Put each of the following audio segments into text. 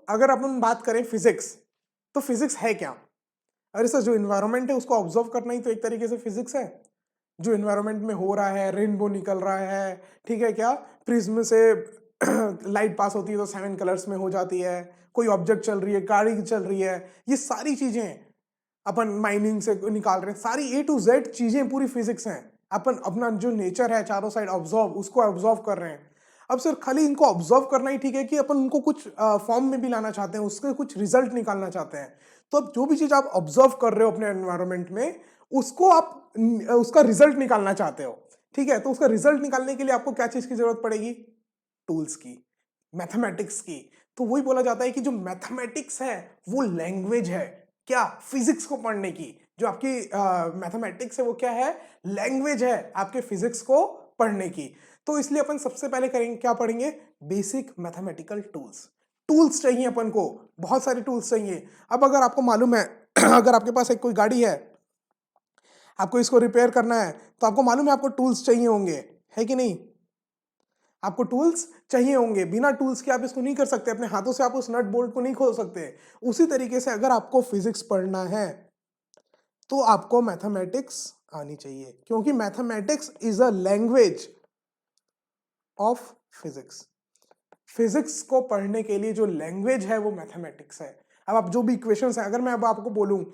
अगर अपन बात करें फिजिक्स, तो फिजिक्स है क्या? अरे सर, जो इन्वायरमेंट है उसको ऑब्जर्व करना ही तो एक तरीके से फिजिक्स है। जो इन्वायरमेंट में हो रहा है, रेनबो निकल रहा है, ठीक है क्या, प्रिज्म से लाइट पास होती है तो 7 कलर्स में हो जाती है, कोई ऑब्जेक्ट चल रही है, गाड़ी चल रही है, ये सारी चीजें अपन माइनिंग से निकाल रहे हैं, सारी ए टू जेड चीजें पूरी फिजिक्स हैं। अपन अपना जो नेचर है चारों साइड ऑब्जर्व, उसको ऑब्जर्व कर रहे हैं। अब सर खाली इनको ऑब्जर्व करना ही ठीक है कि अपन उनको कुछ फॉर्म में भी लाना चाहते हैं, उसके कुछ रिजल्ट निकालना चाहते हैं? तो अब जो भी चीज आप ऑब्जर्व कर रहे हो अपने एनवायरमेंट में, उसको आप उसका रिजल्ट निकालना चाहते हो, ठीक है? तो उसका रिजल्ट निकालने के लिए आपको क्या चीज की जरूरत पड़ेगी? टूल्स की, मैथमेटिक्स की। तो वही बोला जाता है कि जो मैथमेटिक्स है वो लैंग्वेज है, क्या, फिजिक्स को पढ़ने की। जो आपकी मैथमेटिक्स है वो क्या है? लैंग्वेज है आपके फिजिक्स को पढ़ने की। तो इसलिए अपन सबसे पहले करेंगे क्या, पढ़ेंगे बेसिक मैथमेटिकल टूल्स। टूल्स चाहिए अपन को, बहुत सारे टूल्स चाहिए। अब अगर आपको मालूम है अगर आपके पास एक कोई गाड़ी है, आपको इसको रिपेयर करना है, तो आपको मालूम है आपको टूल्स चाहिए होंगे, है कि नहीं? आपको टूल्स चाहिए होंगे, बिना टूल्स के आप इसको नहीं कर सकते, अपने हाथों से आप उस नट बोल्ट को नहीं खोल सकते। उसी तरीके से अगर आपको फिजिक्स पढ़ना है तो आपको मैथमेटिक्स आनी चाहिए, क्योंकि mathematics is a language of physics. Physics को पढ़ने के लिए जो लैंग्वेज है वो मैथमेटिक्स है। अब आप जो भी इक्वेशंस है, अगर मैं अब आपको बोलूं,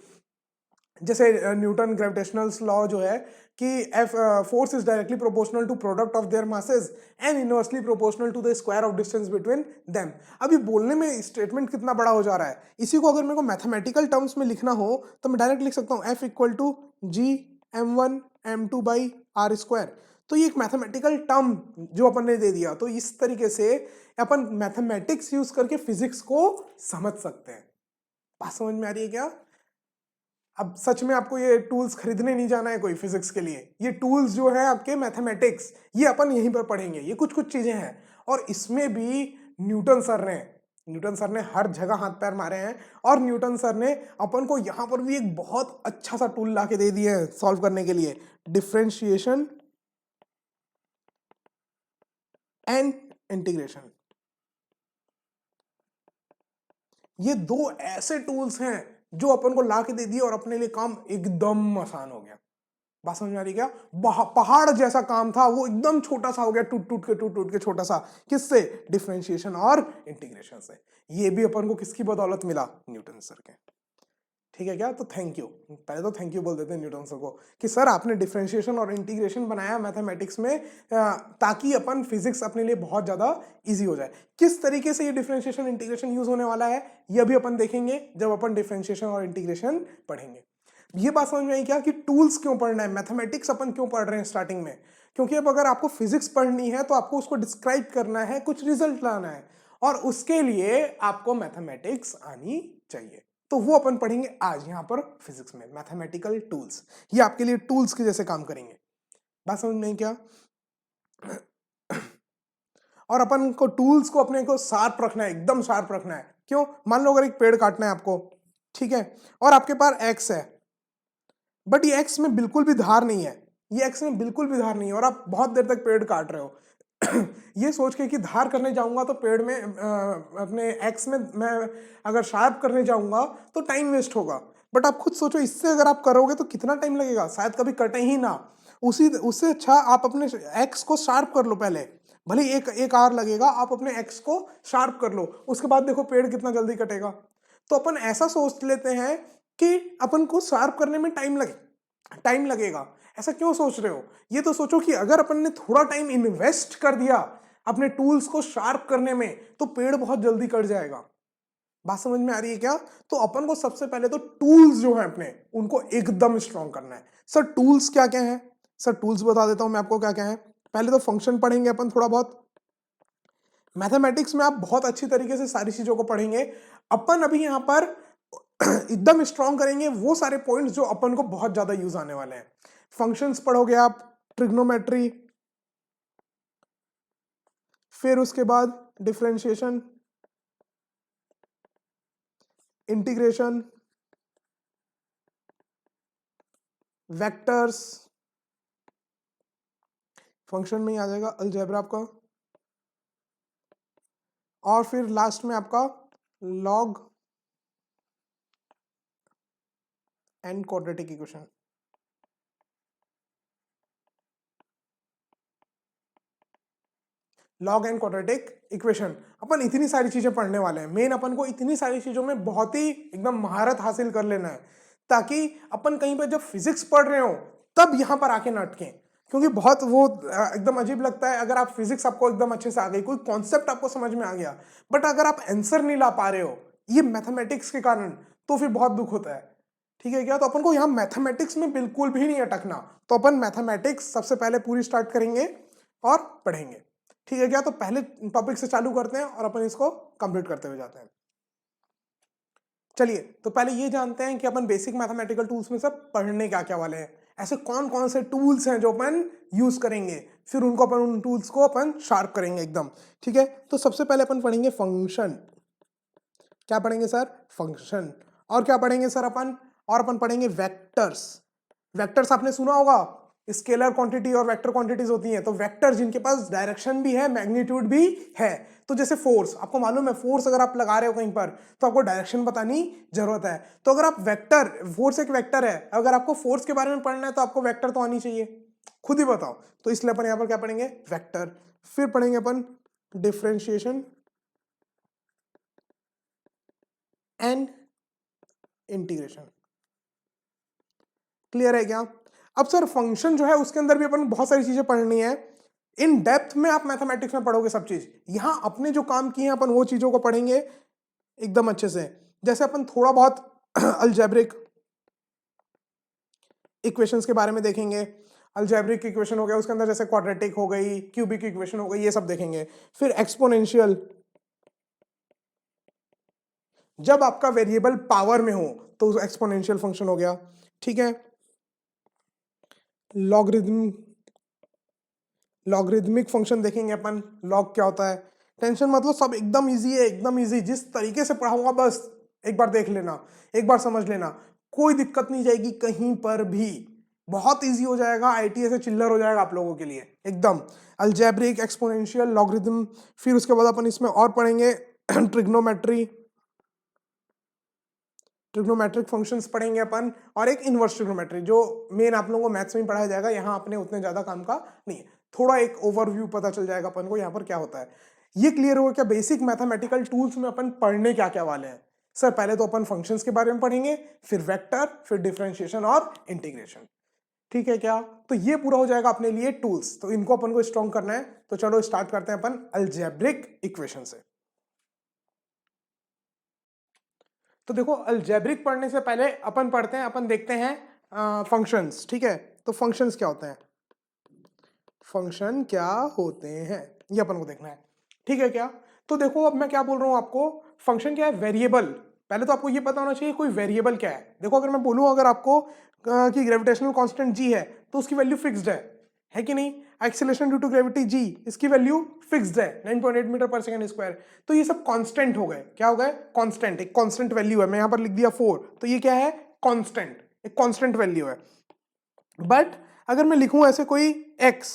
जैसे न्यूटन ग्रेविटेशनल लॉ जो है कि F force is directly proportional to product of their masses and inversely proportional to the square of distance between them. अभी बोलने में स्टेटमेंट कितना बड़ा हो जा रहा है, इसी को अगर मेरे को मैथमेटिकल टर्म्स में लिखना हो तो मैं डायरेक्ट लिख सकता हूँ F equal to G m1 m2 by R square. तो ये एक मैथमेटिकल टर्म जो अपन ने दे दिया। तो इस तरीके से अपन मैथमेटिक्स यूज करके फिजिक्स को समझ सकते हैं। बात समझ में आ रही है क्या? अब सच में आपको ये टूल्स खरीदने नहीं जाना है कोई फिजिक्स के लिए, ये टूल्स जो है आपके मैथमेटिक्स, ये अपन यहीं पर पढ़ेंगे। ये कुछ कुछ चीजें हैं, और इसमें भी न्यूटन सर ने हर जगह हाथ पैर मारे हैं। और न्यूटन सर ने अपन को यहां पर भी एक बहुत अच्छा सा टूल ला के दे दिए है सॉल्व करने के लिए, डिफरेंशिएशन एंड इंटीग्रेशन। ये दो ऐसे टूल्स हैं जो अपन को ला के दे दिए और अपने लिए काम एकदम आसान हो गया। बात समझ में आ रही क्या? पहाड़ जैसा काम था वो एकदम छोटा सा हो गया, टूट टूट के छोटा सा। किससे? डिफरेंशिएशन और इंटीग्रेशन से। ये भी अपन को किसकी बदौलत मिला? न्यूटन सर के। ठीक है क्या? तो थैंक यू, पहले तो थैंक यू बोल देते हैं न्यूटन सर को कि सर आपने डिफरेंशिएशन और इंटीग्रेशन बनाया मैथमेटिक्स में, ताकि अपन फिजिक्स अपने लिए बहुत ज्यादा इजी हो जाए। किस तरीके से ये डिफरेंशिएशन इंटीग्रेशन यूज होने वाला है ये भी अपन देखेंगे जब अपन डिफरेंशिएशन और इंटीग्रेशन पढ़ेंगे। ये बात समझ में आई क्या कि टूल्स क्यों पढ़ना है, मैथमेटिक्स अपन क्यों पढ़ रहे हैं स्टार्टिंग में? क्योंकि अब अगर आपको फिजिक्स पढ़नी है तो आपको उसको डिस्क्राइब करना है, कुछ रिजल्ट लाना है, और उसके लिए आपको मैथमेटिक्स आनी चाहिए। तो वो अपन पढ़ेंगे आज यहां पर फिजिक्स में, मैथमेटिकल टूल्स। ये आपके लिए टूल्स के जैसे काम करेंगे। बात समझ में आई क्या? और अपन को टूल्स को अपने को शार्प रखना है, एकदम शार्प रखना है। क्यों? मान लो अगर एक पेड़ काटना है आपको, ठीक है, और आपके पास एक्स है, बट ये एक्स में बिल्कुल भी धार नहीं है, ये एक्स में बिल्कुल भी धार नहीं है, और आप बहुत देर तक पेड़ काट रहे हो ये सोच के कि धार करने जाऊंगा तो पेड़ में अपने एक्स में मैं अगर शार्प करने जाऊंगा तो टाइम वेस्ट होगा। बट आप खुद सोचो, इससे अगर आप करोगे तो कितना टाइम लगेगा, शायद कभी कटे ही ना। उसी उससे अच्छा आप अपने एक्स को शार्प कर लो पहले, भले एक एक आवर लगेगा, आप अपने एक्स को शार्प कर लो, उसके बाद देखो पेड़ कितना जल्दी कटेगा। तो अपन ऐसा सोच लेते हैं कि अपन को शार्प करने में टाइम लगेगा। ऐसा क्यों सोच रहे हो? ये तो सोचो कि अगर अपन ने थोड़ा टाइम इन्वेस्ट कर दिया अपने टूल्स को शार्प करने में तो पेड़ बहुत जल्दी कट जाएगा। बात समझ में आ रही है क्या? तो अपन को सबसे पहले तो टूल्स जो है अपने, उनको एकदम स्ट्रॉन्ग करना है। सर टूल्स क्या क्या है? सर टूल्स बता देता हूं मैं आपको क्या क्या है। पहले तो फंक्शन पढ़ेंगे अपन थोड़ा बहुत। मैथमेटिक्स में आप बहुत अच्छी तरीके से सारी चीजों को पढ़ेंगे। अपन अभी यहां पर एकदम स्ट्रॉन्ग करेंगे वो सारे पॉइंट्स जो अपन को बहुत ज्यादा यूज आने वाले हैं। फंक्शंस पढ़ोगे आप, ट्रिग्नोमेट्री, फिर उसके बाद डिफरेंशिएशन, इंटीग्रेशन, वेक्टर्स, फंक्शन में ही आ जाएगा अलजेब्रा आपका, और फिर लास्ट में आपका log and quadratic equation. Log and quadratic equation, अपन इतनी सारी चीजें पढ़ने वाले हैं। मेन अपन को इतनी सारी चीजों में बहुत ही एकदम महारत हासिल कर लेना है, ताकि अपन कहीं पर जब फिजिक्स पढ़ रहे हो तब यहां पर आके न अटके। क्योंकि बहुत वो एकदम अजीब लगता है अगर आप फिजिक्स आपको एकदम अच्छे से आ गई, कोई कॉन्सेप्ट आपको समझ में आ गया, बट अगर आप आंसर नहीं ला पा रहे हो ये मैथमेटिक्स के कारण, तो फिर बहुत दुख होता है। ठीक है क्या? तो अपन को यहाँ मैथमेटिक्स में बिल्कुल भी नहीं अटकना। तो अपन मैथमेटिक्स सबसे पहले पूरी स्टार्ट करेंगे और पढ़ेंगे। ठीक है क्या? तो पहले टॉपिक से चालू करते हैं और अपन इसको कंप्लीट करते हुए जाते हैं। चलिए, तो पहले ये जानते हैं कि अपन बेसिक मैथमेटिकल टूल्स में सब पढ़ने क्या क्या वाले हैं, ऐसे कौन कौन से टूल्स हैं जो अपन यूज करेंगे, फिर उनको अपन उन टूल्स को अपन शार्प करेंगे एकदम। ठीक है, तो सबसे पहले अपन पढ़ेंगे फंक्शन। क्या पढ़ेंगे सर? फंक्शन। और क्या पढ़ेंगे सर अपन? और अपन पढ़ेंगे वेक्टर्स। वेक्टर्स आपने सुना होगा, स्केलर क्वांटिटी और वेक्टर क्वांटिटीज होती हैं। तो वेक्टर जिनके पास डायरेक्शन भी है, मैग्नीट्यूड भी है। तो जैसे फोर्स, आपको मालूम है फोर्स अगर आप लगा रहे हो कहीं पर तो आपको डायरेक्शन बतानी जरूरत है। तो अगर आप वेक्टर, फोर्स एक वेक्टर है, अगर आपको फोर्स के बारे में पढ़ना है तो आपको वेक्टर तो आनी चाहिए, खुद ही बताओ। तो इसलिए अपन यहां पर क्या पढ़ेंगे? वेक्टर। फिर पढ़ेंगे अपन डिफरेंशिएशन एंड इंटीग्रेशन। क्लियर है क्या? अब सर फंक्शन जो है उसके अंदर भी अपन बहुत सारी चीजें पढ़नी है। इन डेप्थ में आप मैथमेटिक्स में पढ़ोगे सब चीज, यहां अपने जो काम किए हैं अपन वो चीजों को पढ़ेंगे एकदम अच्छे से। जैसे अपन थोड़ा बहुत अलजेब्रिक इक्वेशंस के बारे में देखेंगे। अलजेब्रिक इक्वेशन हो गया, उसके अंदर जैसे क्वाड्रेटिक हो गई, क्यूबिक इक्वेशन हो गई, ये सब देखेंगे। फिर एक्सपोनेंशियल, जब आपका वेरिएबल पावर में हो तो एक्सपोनेंशियल फंक्शन हो गया। ठीक है, लॉगरिदमिक फंक्शन देखेंगे अपन, लॉग क्या होता है। टेंशन मतलब सब एकदम इजी है, एकदम इजी। जिस तरीके से पढ़ाऊंगा बस एक बार देख लेना, एक बार समझ लेना, कोई दिक्कत नहीं जाएगी कहीं पर भी। बहुत इजी हो जाएगा, आईटीए से चिल्लर हो जाएगा आप लोगों के लिए एकदम। Algebraic, exponential, logarithm. फिर उसके बाद अपन इसमें और पढ़ेंगे ट्रिग्नोमेट्री, ट्रिग्नोमेट्रिक फंक्शंस पढ़ेंगे अपन, और एक इनवर्स ट्रिग्नोमेट्री जो मेन आप लोगों को मैथ्स में पढ़ाया जाएगा। यहाँ अपने उतने ज्यादा काम का नहीं है, थोड़ा एक ओवरव्यू पता चल जाएगा अपन को यहाँ पर क्या होता है। ये क्लियर होगा क्या बेसिक मैथमेटिकल टूल्स में अपन पढ़ने क्या क्या वाले हैं? सर पहले तो अपन फंक्शंस के बारे में पढ़ेंगे, फिर वेक्टर, फिर डिफरेंशिएशन और इंटीग्रेशन। ठीक है क्या? तो ये पूरा हो जाएगा अपने लिए टूल्स, तो इनको अपन को स्ट्रॉन्ग करना है। तो चलो स्टार्ट करते हैं अपन अलजेब्रिक इक्वेशन से। तो देखो, अलजेब्रिक पढ़ने से पहले अपन पढ़ते हैं, अपन देखते हैं फंक्शंस। ठीक है, तो फंक्शंस क्या होते हैं, फंक्शन क्या होते हैं ये अपन को देखना है। ठीक है क्या? तो देखो अब मैं क्या बोल रहा हूं आपको, फंक्शन क्या है? वेरिएबल। पहले तो आपको ये पता होना चाहिए कोई वेरिएबल क्या है। देखो अगर मैं बोलूं अगर आपको कि ग्रेविटेशनल कांस्टेंट जी है तो उसकी वैल्यू फिक्स्ड है कि नहीं? Acceleration due to gravity G, इसकी वैल्यू फिक्स्ड है 9.8 मीटर पर सेकंड स्क्वायर। तो ये सब कांस्टेंट हो गए। क्या हो गए? कांस्टेंट, एक कांस्टेंट वैल्यू है। मैं यहां पर लिख दिया 4, तो ये क्या है? कांस्टेंट, एक कांस्टेंट वैल्यू है। बट अगर मैं लिखूं ऐसे कोई x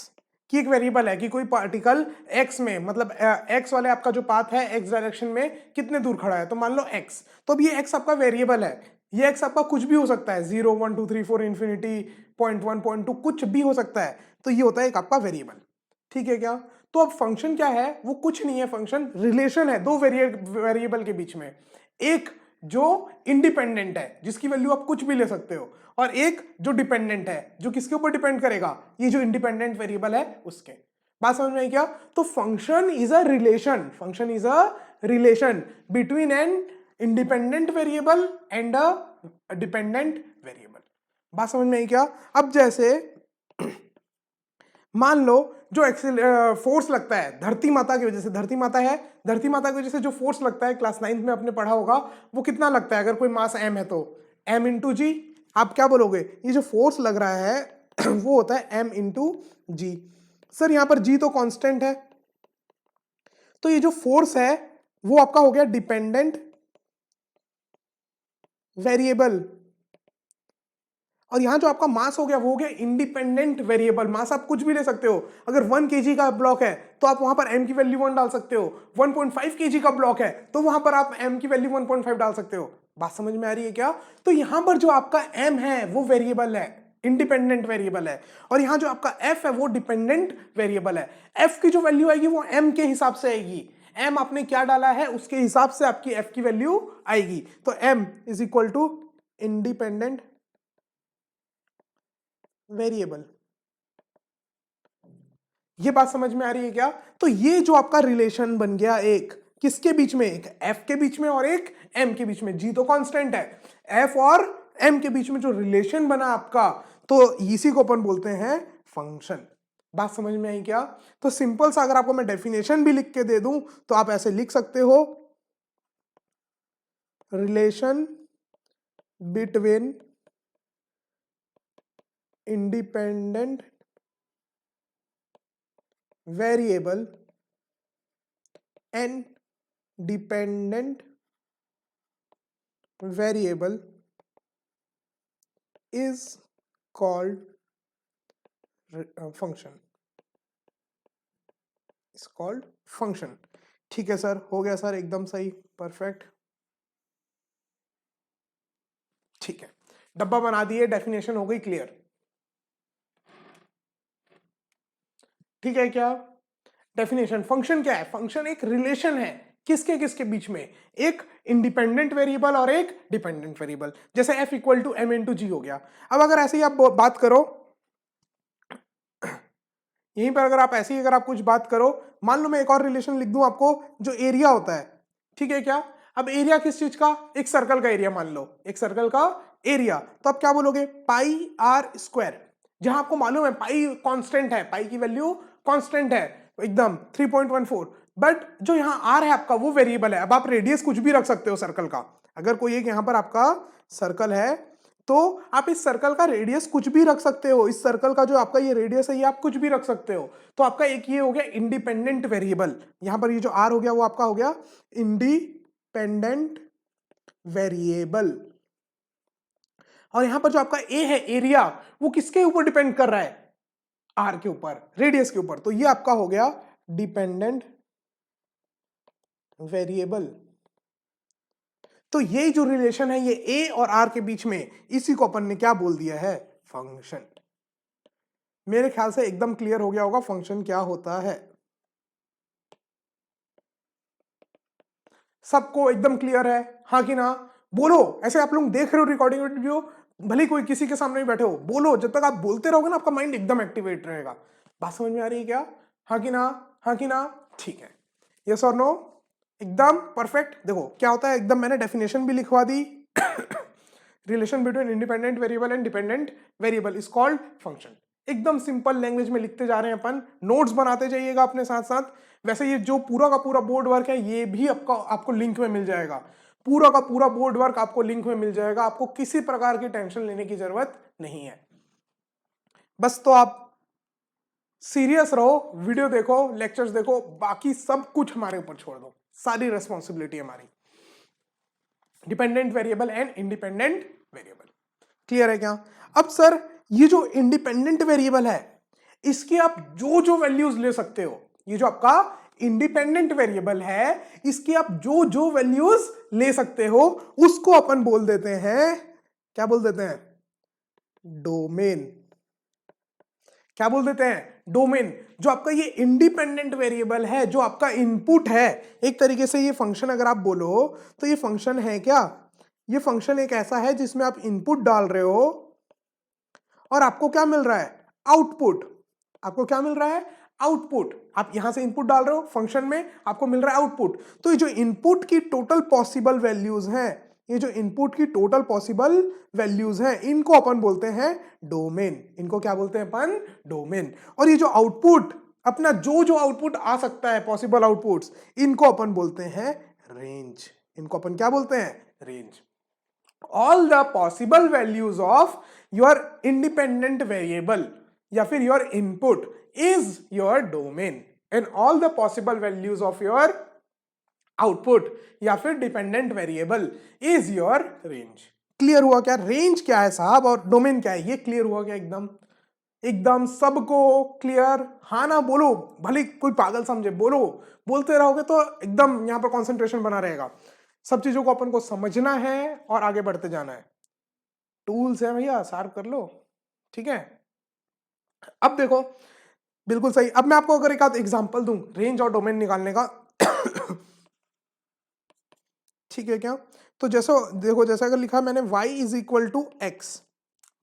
की एक वेरिएबल है कि कोई पार्टिकल x में, मतलब x वाले आपका जो पाथ है x डायरेक्शन में कितने दूर खड़ा है, तो मान लो x, तो अब ये x आपका वेरिएबल है। ये x आपका कुछ भी हो सकता है, 0 1 2 3 4 इन्फिनिटी 0.1 0.2 कुछ भी हो सकता है। तो ये होता है एक आपका वेरिएबल। ठीक है क्या? तो अब फंक्शन क्या है? वो कुछ नहीं है, फंक्शन रिलेशन है दो वेरिएबल के बीच में। एक जो इंडिपेंडेंट है जिसकी वैल्यू आप कुछ भी ले सकते हो, और एक जो डिपेंडेंट है जो किसके ऊपर डिपेंड करेगा? ये जो इंडिपेंडेंट वेरिएबल है उसके। बात समझ में आई क्या? तो function is a relation, function is a relation between an independent variable and a dependent variable. बात समझ में आई क्या? अब जैसे मान लो जो फोर्स लगता है धरती माता की वजह से, धरती माता है, धरती माता की वजह से जो फोर्स लगता है क्लास 9th में आपने पढ़ा होगा, वो कितना लगता है? अगर कोई मास m है तो m इंटू जी। आप क्या बोलोगे? ये जो फोर्स लग रहा है वो होता है m इंटू जी। सर यहां पर g तो कांस्टेंट है, तो ये जो फोर्स है वो आपका हो गया डिपेंडेंट वेरिएबल। और यहाँ जो आपका मास हो गया वो हो गया इंडिपेंडेंट वेरिएबल। मास आप कुछ भी ले सकते हो, अगर 1 kg का ब्लॉक है तो आप वहां पर m की वैल्यू 1 डाल सकते हो, 1.5 kg का ब्लॉक है तो वहां पर आप m की वैल्यू 1.5 डाल सकते हो। बात समझ में आ रही है क्या? तो यहां पर जो आपका m है वो वेरिएबल है, इंडिपेंडेंट वेरिएबल है, और यहां जो आपका f है वो डिपेंडेंट वेरिएबल है। f की जो वैल्यू आएगी वो m के हिसाब से आएगी, m आपने क्या डाला है उसके हिसाब से आपकी f की वैल्यू आएगी। तो m is equal to independent variable. ये बात समझ में आ रही है क्या? तो ये जो आपका रिलेशन बन गया, एक किसके बीच में, एक f के बीच में और एक m के बीच में। g तो कांस्टेंट है, f और m के बीच में जो रिलेशन बना आपका, तो इसी को अपन बोलते हैं फंक्शन। बात समझ में आई क्या? तो सिंपल सा अगर आपको मैं डेफिनेशन भी लिख के दे दूं तो आप ऐसे लिख सकते हो, relation between independent variable and dependent variable is called function, is called function। ठीक है सर, हो गया सर, एकदम सही, परफेक्ट। ठीक है, डब्बा बना दिए, डेफिनेशन हो गई क्लियर। ठीक है क्या? डेफिनेशन, फंक्शन क्या है? फंक्शन एक रिलेशन है, किसके किसके बीच में, एक इंडिपेंडेंट वेरिएबल और एक डिपेंडेंट वेरिएबल। जैसे f equal to m into g हो गया। अब अगर ऐसे ही आप बात करो, यहीं पर अगर आप ऐसे ही अगर आप कुछ बात करो, मान लो मैं एक और रिलेशन लिख दूं आपको, जो एरिया होता है, ठीक है क्या? अब एरिया किस चीज का? एक सर्कल का एरिया मान लो, एक सर्कल का एरिया, तो आप क्या बोलोगे? पाई आर स्क्वायर। जहां आपको मालूम है पाई कांस्टेंट है, पाई की वैल्यू कांस्टेंट है एकदम 3.14, बट जो यहाँ आर है आपका वो वेरिएबल है। अब आप रेडियस कुछ भी रख सकते हो सर्कल का, अगर कोई एक यहाँ पर आपका सर्कल है तो आप इस सर्कल का रेडियस कुछ भी रख सकते हो, इस सर्कल का जो आपका ये रेडियस है ये आप कुछ भी रख सकते हो। तो आपका एक ये हो गया इंडिपेंडेंट वेरिएबल, यहां पर ये जो आर हो गया वो आपका हो गया इंडिपेंडेंट वेरिएबल। और यहां पर जो आपका ए है एरिया, वो किसके ऊपर डिपेंड कर रहा है? आर के ऊपर, रेडियस के ऊपर। तो ये आपका हो गया डिपेंडेंट वेरिएबल। तो ये जो रिलेशन है ये ए और आर के बीच में, इसी को अपन ने क्या बोल दिया है? फंक्शन। मेरे ख्याल से एकदम क्लियर हो गया होगा फंक्शन क्या होता है। सबको एकदम क्लियर है, हाँ कि ना? बोलो, ऐसे आप लोग देख रहे हो रिकॉर्डिंग वीडियो, भले कोई किसी के सामने बैठे हो, बोलो, जब तक आप बोलते रहोगे ना आपका माइंड एकदम एक्टिवेट रहेगा। बात समझ में आ रही है क्या? हाँ कि ना? हाँ कि ना? ठीक है, यस और नो? एकदम परफेक्ट। देखो क्या होता है, एकदम मैंने डेफिनेशन भी लिखवा दी। Relation between independent variable and dependent variable is called function. एकदम सिंपल लैंग्वेज में लिखते जा रहे हैं अपन, नोट्स बनाते जाइएगा अपने साथ साथ। वैसे ये जो पूरा का पूरा बोर्ड वर्क है ये भी आपको लिंक में मिल जाएगा, पूरा का पूरा बोर्ड वर्क आपको लिंक में मिल जाएगा, आपको किसी प्रकार की टेंशन लेने की जरूरत नहीं है। बस तो आप सीरियस रहो, वीडियो देखो, लेक्चर्स देखो, बाकी सब कुछ हमारे ऊपर छोड़ दो, सारी रेस्पॉन्सिबिलिटी हमारी। Dependent variable and independent variable, clear है क्या? अब सर ये जो इंडिपेंडेंट वेरिएबल है इसकी आप जो जो वैल्यूज ले सकते हो, ये जो आपका इंडिपेंडेंट वेरिएबल है इसकी आप जो जो वैल्यूज ले सकते हो उसको अपन बोल देते हैं, क्या बोल देते हैं? डोमेन। क्या बोल देते हैं? डोमेन। जो आपका ये इंडिपेंडेंट वेरिएबल है, जो आपका इनपुट है, एक तरीके से ये फंक्शन अगर आप बोलो तो ये फंक्शन है क्या? ये फंक्शन एक ऐसा है जिसमें आप इनपुट डाल रहे हो और आपको क्या मिल रहा है? आउटपुट। आपको क्या मिल रहा है? आउटपुट। आप यहां से इनपुट डाल रहे हो फंक्शन में, आपको मिल रहा है आउटपुट। तो ये जो इनपुट की टोटल पॉसिबल वैल्यूज हैं, ये जो इनपुट की टोटल पॉसिबल वैल्यूज हैं, इनको अपन बोलते हैं डोमेन। इनको क्या बोलते हैं अपन? डोमेन। और ये जो आउटपुट, अपना जो जो आउटपुट आ सकता है पॉसिबल आउटपुट्स, इनको अपन बोलते हैं रेंज। इनको अपन क्या बोलते हैं? Range. all the possible values of your independent variable या फिर your input is your domain and all the possible values of your output या फिर dependent variable is your range। Clear हुआ क्या? रेंज क्या है साहब और डोमेन क्या है, ये क्लियर हुआ क्या? एकदम एकदम सबको क्लियर? हाँ ना बोलो, भले कोई पागल समझे, बोलो। बोलते रहोगे तो एकदम यहां पर कंसंट्रेशन बना रहेगा। सब चीजों को अपन को समझना है और आगे बढ़ते जाना है। टूल्स है भैया, शार्प कर लो, ठीक है। अब देखो, बिल्कुल सही। अब मैं आपको अगर एक आध एग्जांपल दूं रेंज और डोमेन निकालने का ठीक है क्या? तो जैसे देखो, जैसा अगर लिखा मैंने y is equal to X,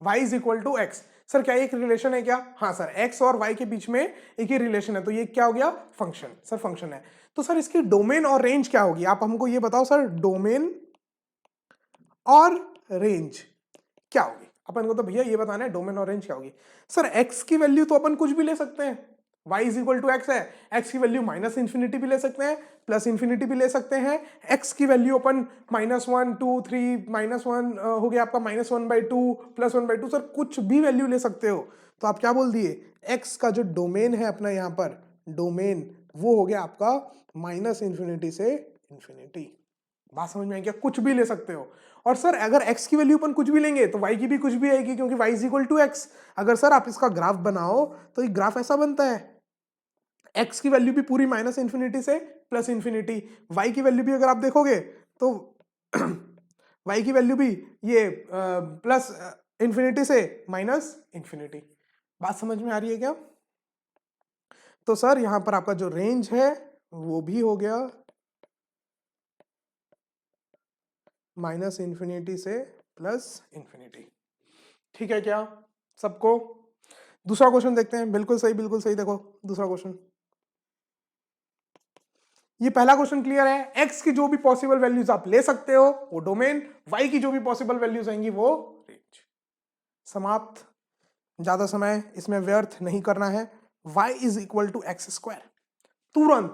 y is equal to X, sir क्या एक रिलेशन है क्या? हाँ सर, x और y के बीच में एक ही रिलेशन है, तो ये क्या हो गया? फंक्शन। सर फंक्शन है, तो सर इसकी डोमेन और रेंज क्या होगी? आप हमको ये बताओ सर, डोमेन और रेंज क्या होगी? अपन को तो भैया ये बताना है डोमेन और रेंज क्या होगी। सर x की वैल्यू तो अपन कुछ भी ले सकते हैं, y is equal to X है, x की वैल्यू माइनस इंफिनिटी भी ले सकते हैं, प्लस इंफिनिटी भी ले सकते हैं। x की वैल्यू अपन -1 2 3 -1 हो गया आपका -1/2 +1/2, सर कुछ भी वैल्यू ले सकते हो। तो आप क्या बोल दिए, x का जो डोमेन है अपना यहाँ पर, डोमेन वो हो गया आपका -इंफिनिटी से इंफिनिटी। बात समझ में आई क्या? कुछ भी ले सकते हो। और सर अगर x की वैल्यू अपन कुछ भी लेंगे तो y की भी कुछ भी आएगी, क्योंकि y is equal to X. अगर सर आप इसका ग्राफ बनाओ तो ये ग्राफ ऐसा बनता है, x की वैल्यू भी पूरी माइनस इंफिनिटी से प्लस इंफिनिटी, y की वैल्यू भी अगर आप देखोगे तो y की वैल्यू भी ये प्लस इंफिनिटी से माइनस इंफिनिटी। बात समझ में आ रही है क्या? तो सर यहां पर आपका जो रेंज है वो भी हो गया माइनस इंफिनिटी से प्लस इंफिनिटी। ठीक है क्या सबको? दूसरा क्वेश्चन देखते हैं। बिल्कुल सही, बिल्कुल सही। देखो दूसरा क्वेश्चन, ये पहला क्वेश्चन क्लियर है। x की जो भी पॉसिबल वैल्यूज आप ले सकते हो वो डोमेन, y की जो भी पॉसिबल वैल्यूज आएंगी वो रेंज। समाप्त। ज्यादा समय इसमें व्यर्थ नहीं करना है। y is equal to X square, तुरंत,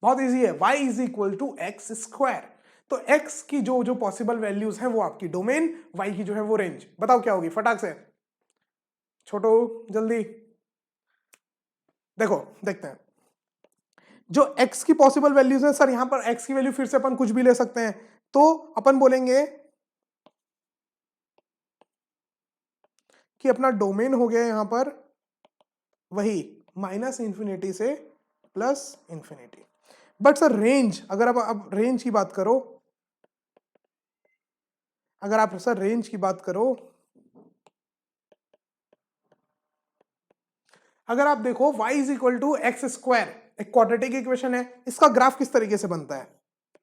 बहुत इजी है। y is equal to X square, तो x की जो जो पॉसिबल वैल्यूज हैं वो आपकी डोमेन, y की जो है वो रेंज। बताओ क्या होगी फटाक से, छोटो जल्दी। देखो देखते हैं जो x की पॉसिबल वैल्यूज है। सर यहां पर x की वैल्यू फिर से अपन कुछ भी ले सकते हैं, तो अपन बोलेंगे कि अपना डोमेन हो गया यहां पर वही माइनस इंफिनिटी से plus infinity. But sir range, अगर अब रेंज की बात करो, अगर आप सर रेंज की बात करो, अगर आप देखो y is equal to X square, एक क्वाड्रेटिक इक्वेशन है, इसका ग्राफ किस तरीके से बनता है?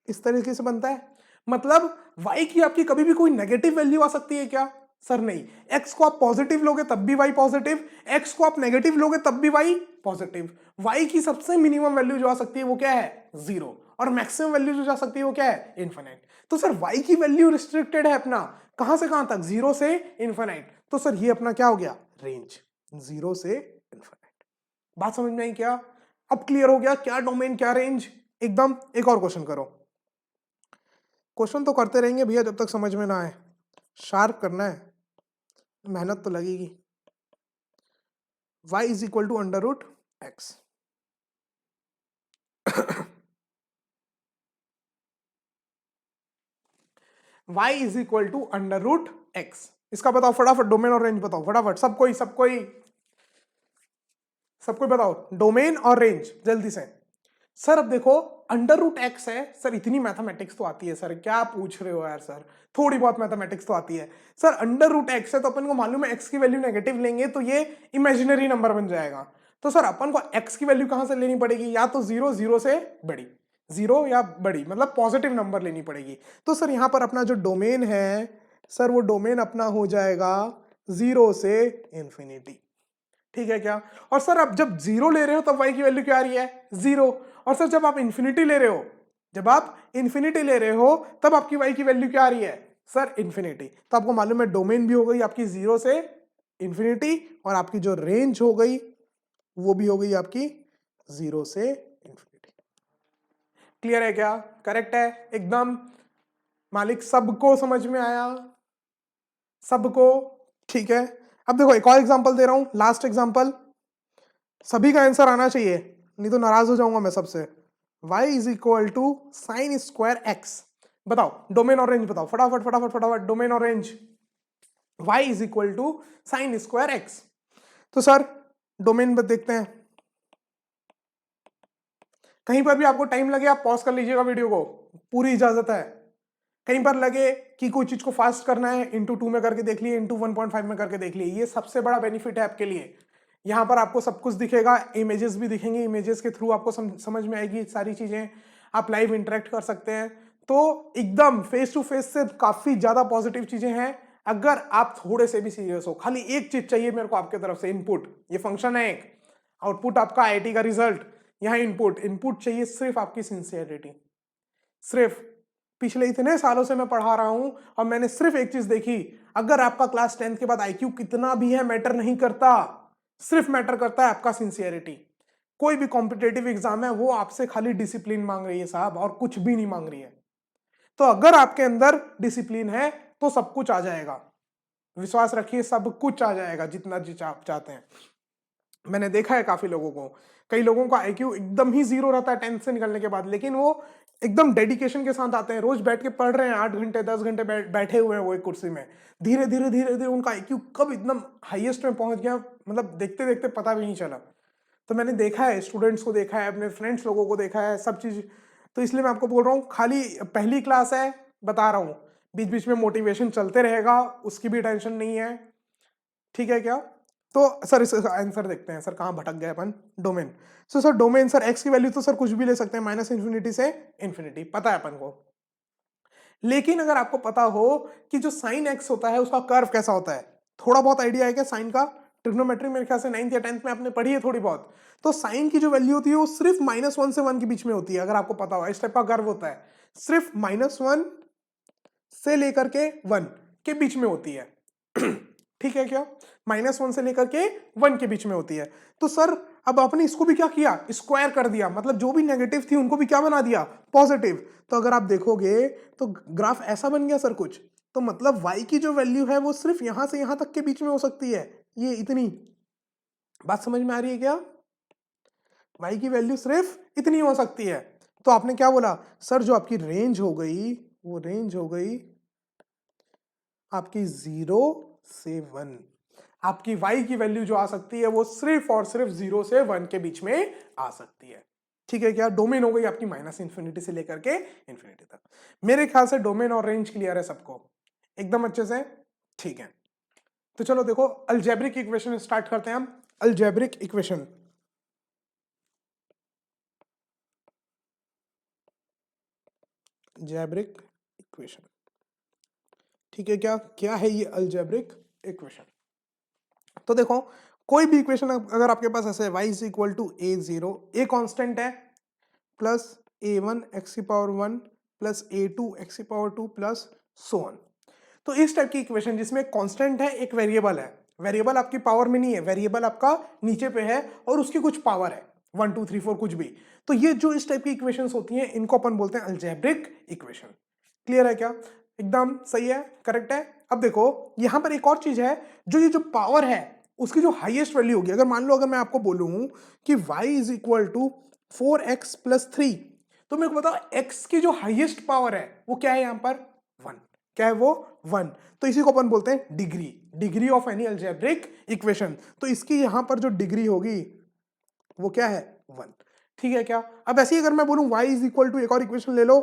इस तरीके से बनता है। मतलब y की आपकी कभी भी कोई नेगेटिव वैल्यू आ सकती है क्या? सर नहीं। x को आप पॉजिटिव लोगे तब भी y पॉजिटिव, x को आप नेगेटिव लोगे तब भी y पॉजिटिव। y की सबसे मिनिमम वैल्यू जो आ सकती है वो क्या है? 0, और मैक्सिमम वैल्यू जो जा सकती है वो क्या है? इनफिनिट। तो सर y की वैल्यू रिस्ट्रिक्टेड है अपना, कहां से कहां तक? 0 से इनफिनिट। तो सर ये अपना क्या हो गया? रेंज, 0 से इनफिनिट। बात समझ में आई क्या? अब क्लियर हो गया क्या डोमेन क्या रेंज? एकदम। एक और क्वेश्चन करो। क्वेश्चन तो करते रहेंगे भैया जब तक समझ में ना आए, शार्प करना है, मेहनत तो लगेगी। y is equal to under root X, y is equal to under root X. इसका बताओ फटाफट, डोमेन और रेंज बताओ फटाफट, सबको ही सबको ही सबको बताओ डोमेन और रेंज जल्दी से। सर अब देखो अंडर रूट एक्स है, सर इतनी मैथमेटिक्स तो आती है सर, क्या पूछ रहे हो यार सर, थोड़ी बहुत मैथमेटिक्स तो आती है। सर अंडर रूट एक्स है तो अपन को मालूम है एक्स की वैल्यू नेगेटिव लेंगे तो ये इमेजिनरी नंबर बन जाएगा। तो सर अपन को एक्स की वैल्यू कहां से लेनी पड़ेगी? या तो 0 0 से बड़ी, 0 या बड़ी, मतलब पॉजिटिव नंबर लेनी पड़ेगी। तो सर यहां पर अपना जो डोमेन है, सर वो डोमेन अपना हो जाएगा 0 से इंफिनिटी। ठीक है क्या? और सर अब जब 0 ले रहे हो तब y की वैल्यू क्या आ रही है? 0। और सर जब आप इंफिनिटी ले रहे हो, जब आप इंफिनिटी ले रहे हो तब आपकी y की वैल्यू क्या आ रही है? Sir infinity. तो आपको मालूम है डोमेन भी हो गई आपकी 0 से इंफिनिटी, और आपकी जो रेंज हो गई वो भी हो गई आपकी 0 से इंफिनिटी। क्लियर है क्या? करेक्ट है एकदम मालिक, सबको समझ में आया? सबको? ठीक है। अब देखो एक और एग्जांपल दे रहा हूं, लास्ट एग्जांपल, सभी का आंसर आना चाहिए नहीं तो नाराज हो जाऊंगा मैं सबसे। y is equal to sine square X. बताओ डोमेन और रेंज बताओ, फटाफट फटाफट फटाफट, डोमेन और range. y is equal to sine square X. तो सर डोमेन देखते हैं, कहीं पर भी आपको टाइम लगे आप पॉज कर लीजिएगा वीडियो को, पूरी इजाजत है। कहीं पर लगे कि कोई चीज को फास्ट करना है, इंटू 2 में करके देख लिए, इंटू 1.5 में करके देख लिए, ये सबसे बड़ा बेनिफिट है आपके लिए। यहां पर आपको सब कुछ दिखेगा, इमेजेस भी दिखेंगे, इमेजेस के थ्रू आपको समझ में आएगी सारी चीजें, आप लाइव इंटरेक्ट कर सकते हैं। तो एकदम फेस टू फेस से काफी ज्यादा पॉजिटिव चीजें हैं। अगर आप थोड़े से भी सीरियस हो, खाली एक चीज चाहिए मेरे को आपके तरफ से, इनपुट। ये फंक्शन है एक, आउटपुट आपका आईआईटी का रिजल्ट, यहाँ इनपुट। इनपुट चाहिए सिर्फ आपकी सिंसियरिटी। सिर्फ पिछले इतने सालों से मैं पढ़ा रहा हूं और मैंने सिर्फ एक चीज देखी, अगर आपका क्लास 10 के बाद आईक्यू कितना भी है मैटर नहीं करता, सिर्फ मैटर करता है आपका सिंसियरिटी। कोई भी कॉम्पिटेटिव एग्जाम है वो आपसे खाली डिसिप्लिन मांग रही है साहब, और कुछ भी नहीं मांग रही है। तो अगर आपके अंदर डिसिप्लिन है तो सब कुछ आ जाएगा, विश्वास रखिए सब कुछ आ जाएगा जितना आप चाहते हैं। मैंने देखा है काफी लोगों को, कई लोगों का आईक्यू एकदम ही जीरो रहता है 10th से निकलने के बाद, लेकिन वो एकदम डेडिकेशन के साथ आते हैं, रोज बैठ के पढ़ रहे हैं, 8 घंटे 10 घंटे बैठे हुए हैं वो एक कुर्सी में। धीरे धीरे धीरे धीरे उनका आईक्यू कब एकदम हाईएस्ट में पहुंच गया, मतलब देखते देखते पता भी नहीं चला। तो मैंने देखा है, स्टूडेंट्स को देखा है, अपने फ्रेंड्स लोगों को देखा है, सब चीज। तो इसलिए मैं आपको बोल रहा हूँ, खाली पहली क्लास है, बता रहा हूँ, बीच बीच में मोटिवेशन चलते रहेगा, उसकी भी टेंशन नहीं है, ठीक है क्या। तो सर इस आंसर देखते हैं, सर कहाँ भटक गए अपन। Domain, sir domain, sir x की वैल्यू तो सर कुछ भी ले सकते हैं, माइनस इन्फिनिटी से इन्फिनिटी, पता है अपन को। लेकिन अगर आपको पता हो कि जो साइन एक्स होता है उसका कर्व कैसा होता है, थोड़ा बहुत आइडिया है क्या साइन का? ट्रिग्नोमेट्री मेरे ख्याल से 9th या 10th में आपने पढ़ी है थोड़ी बहुत। तो साइन की जो वैल्यू होती है वो सिर्फ -1 से 1 के बीच में होती है, अगर आपको पता हो, इस टाइप का कर्व होता है, सिर्फ -1 से लेकर के 1 के बीच में होती है। ठीक है क्या, -1 से लेकर के 1 के बीच में होती है। तो सर अब आपने इसको भी क्या किया, स्क्वायर कर दिया, मतलब जो भी नेगेटिव थी उनको भी क्या बना दिया, पॉजिटिव। तो अगर आप देखोगे तो ग्राफ ऐसा बन गया सर कुछ। तो मतलब y की जो वैल्यू है वो सिर्फ यहां से यहां तक के बीच में हो सकती है, ये इतनी। बात समझ में आ रही है क्या? y की वैल्यू सिर्फ इतनी हो सकती है। तो आपने क्या बोला सर, जो आपकी रेंज हो गई वो रेंज हो गई आपकी 0 से 1। आपकी y की वैल्यू जो आ सकती है वो सिर्फ और सिर्फ 0 से 1 के बीच में आ सकती है, ठीक है क्या। डोमेन हो गई आपकी माइनस इन्फिनिटी से लेकर के इन्फिनिटी तक। मेरे ख्याल से डोमेन और रेंज क्लियर है सबको एकदम अच्छे से, ठीक है। तो चलो देखो अलजेब्रिक इक्वेशन स्टार्ट करते हैं हम। अलजेब्रिक इक्वेशन, अलजेब्रिक इक्वेशन, ठीक है क्या, क्या है ये अलजेब्रिक इक्वेशन? तो देखो कोई भी इक्वेशन अगर आपके पास ऐसे y is equal to a0, a constant है, प्लस a1 x की पावर 1 प्लस a2 x की पावर 2 प्लस सो ऑन। तो इस टाइप की इक्वेशन जिसमें एक कांस्टेंट है, एक वेरिएबल है, वेरिएबल आपकी पावर में नहीं है, वेरिएबल आपका नीचे पे है और उसकी कुछ पावर है 1 2 3 4 कुछ भी। तो ये जो इस टाइप की इक्वेशंस होती हैं इनको अपन बोलते हैं अलजेब्रिक इक्वेशन। क्लियर है क्या, एकदम सही है, करेक्ट है। अब देखो यहां पर एक और चीज है, जो ये जो पावर है उसकी जो हाईएस्ट वैल्यू होगी, अगर मान लो अगर मैं आपको बोलूं कि y is equal to 4x plus 3, तो मेरे को बताओ x की जो हाईएस्ट पावर है वो क्या है यहां पर, 1। क्या है वो, 1। तो इसी को अपन बोलते हैं degree, degree of any algebraic equation. तो इसकी यहां पर जो डिग्री होगी वो क्या है, 1, ठीक है क्या। अब ऐसे ही अगर मैं बोलूं y इज इक्वल टू, एक और इक्वेशन ले लो,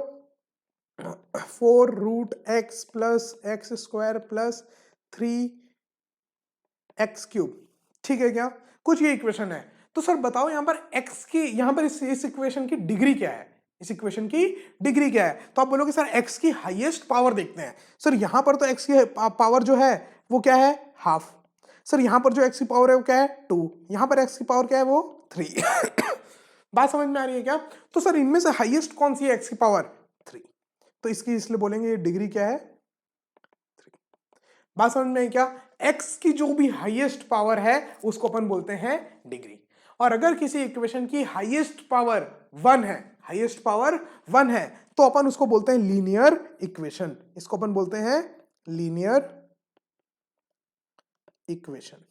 4 root X plus X square plus 3x cube, ठीक है क्या, कुछ ये इक्वेशन है। तो सर बताओ यहां पर x की, यहां पर इस इक्वेशन की डिग्री क्या है, इस इक्वेशन की डिग्री क्या है? तो आप बोलोगे सर x की हाईएस्ट पावर देखते हैं। सर यहां पर तो x की पावर जो है वो क्या है, हाफ। सर यहां पर जो x की पावर है वो क्या है, 2। यहां पर x की पावर क्या है, वो 3। बात समझ में आ रही है क्या? तो सर इनमें से हाईएस्ट कौन सी है x की पावर, 3। तो इसकी इसलिए बोलेंगे ये डिग्री क्या है, 3। बात समझ में आई क्या? x की जो भी हाईएस्ट पावर है उसको अपन बोलते हैं डिग्री। और अगर किसी इक्वेशन की हाईएस्ट पावर 1 है, हाईएस्ट पावर 1 है, तो अपन उसको बोलते हैं लीनियर इक्वेशन। इसको अपन बोलते हैं लीनियर इक्वेशन।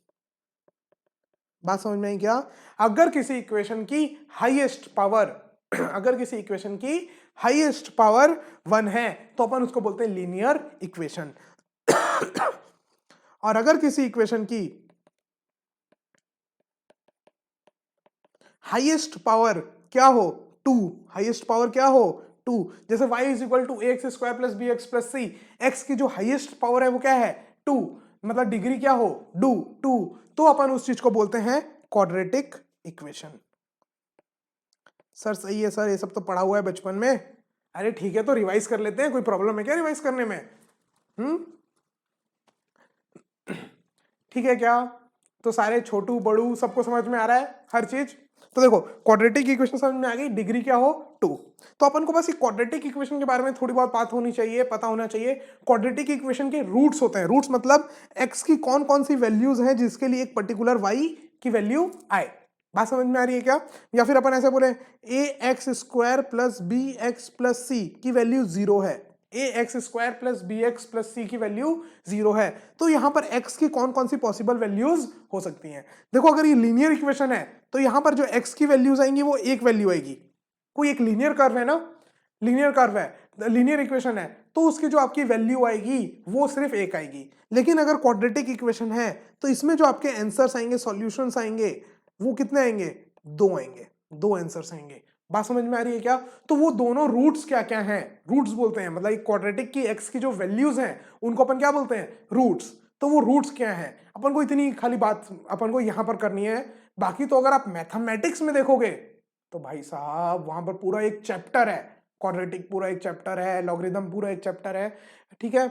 बात समझ में आई क्या? अगर किसी इक्वेशन की हाईएस्ट पावर अगर किसी इक्वेशन की हाईएस्ट पावर 1 है तो अपन उसको बोलते हैं लीनियर इक्वेशन। और अगर किसी इक्वेशन की हाईएस्ट पावर क्या हो 2, हाईएस्ट पावर क्या हो 2, जैसे y is equal to ax square plus B x plus C, X की जो हाईएस्ट पावर है वो क्या है 2, मतलब डिग्री क्या हो 2, तो अपन उस चीज को बोलते हैं क्वाड्रेटिक इक्वेशन। सर सही है सर, ये सब तो पढ़ा हुआ है बचपन में। अरे ठीक है तो रिवाइज कर लेते हैं, कोई प्रॉब्लम है क्या रिवाइज करने में? ठीक है क्या? तो सारे छोटू बड़ू सबको समझ में आ रहा है हर चीज? तो देखो क्वाड्रेटिक इक्वेशन समझ में आ गई, डिग्री क्या हो 2। तो अपन को बस एक क्वाड्रेटिक इक्वेशन के बारे में थोड़ी बहुत बात होनी चाहिए, पता होना चाहिए। क्वाड्रेटिक इक्वेशन के रूट्स होते हैं, रूट्स मतलब एक्स की कौन कौन सी वैल्यूज हैं जिसके लिए एक पर्टिकुलर वाई की वैल्यू आए। बात समझ में आ रही है क्या? या फिर अपन ऐसे बोले a x square plus B x plus c की वैल्यू 0 है, a x square plus B x plus c की वैल्यू 0 है, तो यहां पर x की कौन कौन सी पॉसिबल वैल्यूज हो सकती हैं? देखो अगर ये लीनियर इक्वेशन है तो यहां पर जो x की वैल्यूज आएंगी वो एक वैल्यू आएगी। कोई एक लीनियर कर्व है ना, लीनियर कर्व है, लीनियर इक्वेशन है, तो उसकी जो आपकी वैल्यू आएगी वो सिर्फ एक आएगी। लेकिन अगर क्वाड्रेटिक इक्वेशन है तो इसमें जो आपके आंसर्स आएंगे, सॉल्यूशंस आएंगे, वो कितने आएंगे? 2 आएंगे, 2 आंसर्स आएंगे। बात समझ में आ रही है क्या? तो वो दोनों रूट्स क्या क्या हैं? रूट्स बोलते हैं, मतलब एक क्वाड्रेटिक की एक्स की जो वैल्यूज हैं उनको अपन क्या बोलते हैं? रूट्स। तो वो रूट्स क्या हैं? अपन को इतनी खाली बात अपन को यहां पर करनी है। बाकी तो अगर आप मैथमेटिक्स में देखोगे तो भाई साहब वहां पर पूरा एक चैप्टर है, क्वाड्रेटिक पूरा एक चैप्टर है, लॉगरिथम पूरा एक चैप्टर है, ठीक है।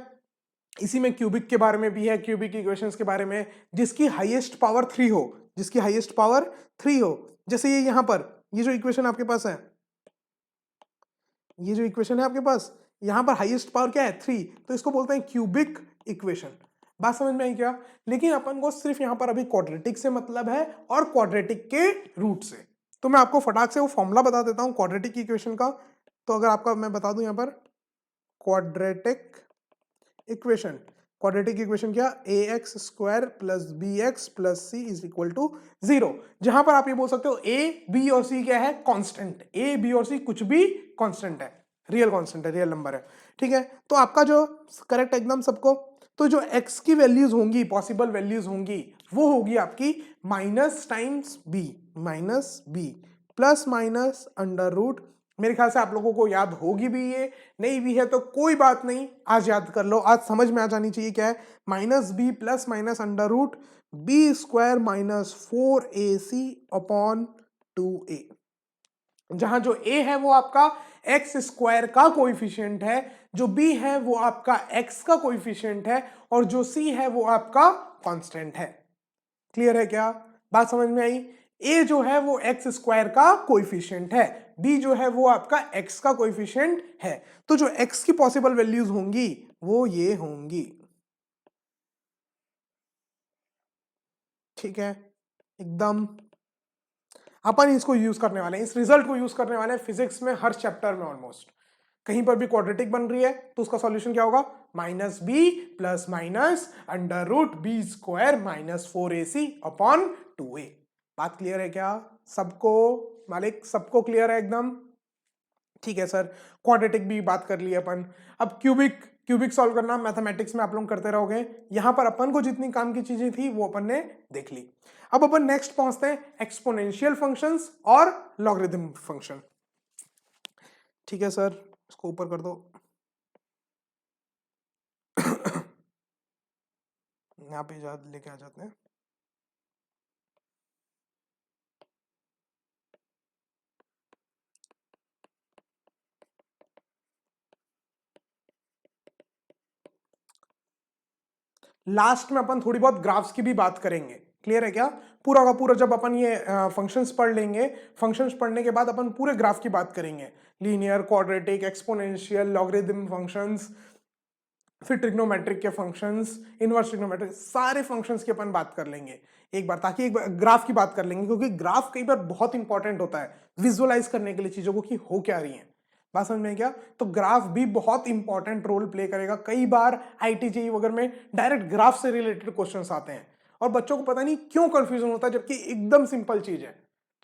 इसी में क्यूबिक के बारे में भी है, क्यूबिक इक्वेशंस के बारे में, जिसकी हाईएस्ट पावर 3 हो, जिसकी हाईएस्ट पावर 3 हो। जैसे ये यहां पर ये जो इक्वेशन आपके पास है, ये जो इक्वेशन है आपके पास, यहां पर हाईएस्ट पावर क्या है 3, तो इसको बोलते हैं क्यूबिक इक्वेशन। बात समझ में आई क्या? लेकिन अपन को सिर्फ यहां पर अभी क्वाड्रेटिक से मतलब है और क्वाड्रेटिक के रूट से। तो मैं आपको फटाक से वो फॉर्मूला बता देता हूं क्वाड्रेटिक इक्वेशन का। तो अगर आपका मैं बता दूं यहां पर क्वाड्रेटिक इक्वेशन, क्वाड्रेटिक इक्वेशन क्या? A x square plus B x plus c is equal to 0। जहां पर आप ये बोल सकते हो ए बी और सी क्या है? कांस्टेंट। ए बी और सी कुछ भी कांस्टेंट है, रियल कांस्टेंट है, रियल नंबर है, ठीक है। तो आपका जो करेक्ट एकदम सबको, तो जो x की वैल्यूज होंगी, पॉसिबल वैल्यूज होंगी, वो होगी आपकी minus times B, minus B plus minus under root. मेरे ख्याल से आप लोगों को याद होगी भी, ये नहीं भी है तो कोई बात नहीं, आज याद कर लो, आज समझ में आ जानी चाहिए क्या है। Minus B plus minus under root B square minus 4ac upon 2a। जहां जो a है वो आपका एक्स स्क्वायर का कोएफिशिएंट है, जो b है वो आपका x का कोएफिशिएंट है, और जो c है वो आपका कांस्टेंट है। क्लियर है क्या? बात समझ में आई? a जो है वो एक्स स्क्वायर का कोएफिशिएंट है, b जो है वो आपका x का कोएफिशिएंट है। तो जो x की पॉसिबल वैल्यूज होंगी वो ये होंगी, ठीक है एकदम। अपन इसको यूज करने वाले हैं, इस रिजल्ट को यूज करने वाले हैं फिजिक्स में हर चैप्टर में ऑलमोस्ट। कहीं पर भी क्वाड्रेटिक बन रही है तो उसका सॉल्यूशन क्या होगा? Minus B plus minus under root B square minus 4ac upon 2a। बात क्लियर है क्या सबको? मालिक सबको क्लियर है एकदम? ठीक है सर, क्वाड्रेटिक भी बात कर ली अपन। अब क्यूबिक, क्यूबिक सॉल्व करना मैथमेटिक्स में आप लोग करते रहोगे। यहां पर अपन को जितनी काम की चीजें थी वो अपन ने देख ली। अब अपन नेक्स्ट पहुंचते हैं एक्सपोनेंशियल फंक्शंस और लॉगरिथम फंक्शन। ठीक है सर, इसको ऊपर कर दो। यहाँ पे लेके आ जाते हैं। लास्ट में अपन थोड़ी बहुत ग्राफ्स की भी बात करेंगे, क्लियर है क्या? पूरा का पूरा जब अपन ये फंक्शंस पढ़ लेंगे, फंक्शंस पढ़ने के बाद अपन पूरे ग्राफ की बात करेंगे, linear, quadratic, exponential, logarithm functions, फिर ट्रिग्नोमेट्रिक के फंक्शंस, इनवर्स ट्रिग्नोमेट्रिक, सारे फंक्शंस की अपन बात कर लेंगे एक बार, ताकि एक बार ग्राफ की बात कर लेंगे, क्योंकि ग्राफ कई बार बहुत इंपॉर्टेंट होता है विजुअलाइज करने के लिए चीजों को कि हो क्या रही है। बात समझ में क्या? तो ग्राफ भी बहुत इंपॉर्टेंट रोल प्ले करेगा। कई बार IIT JEE वगैरह में डायरेक्ट ग्राफ से रिलेटेड क्वेश्चंस आते हैं और बच्चों को पता नहीं क्यों कंफ्यूजन होता है, जबकि एकदम सिंपल चीज है।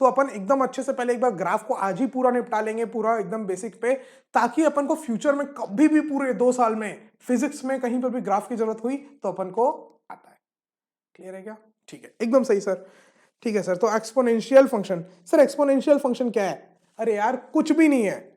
तो अपन एकदम अच्छे से पहले एक बार ग्राफ को आज ही पूरा निपटा लेंगे, पूरा एकदम बेसिक पे, ताकि अपन को फ्यूचर में कभी भी पूरे 2 साल में फिजिक्स में कहीं पर भी ग्राफ की जरूरत हुई तो अपन को आता है। क्लियर है क्या? ठीक है, एकदम सही सर। ठीक है सर, तो exponential function, sir exponential function क्या है? अरे यार कुछ भी नहीं है।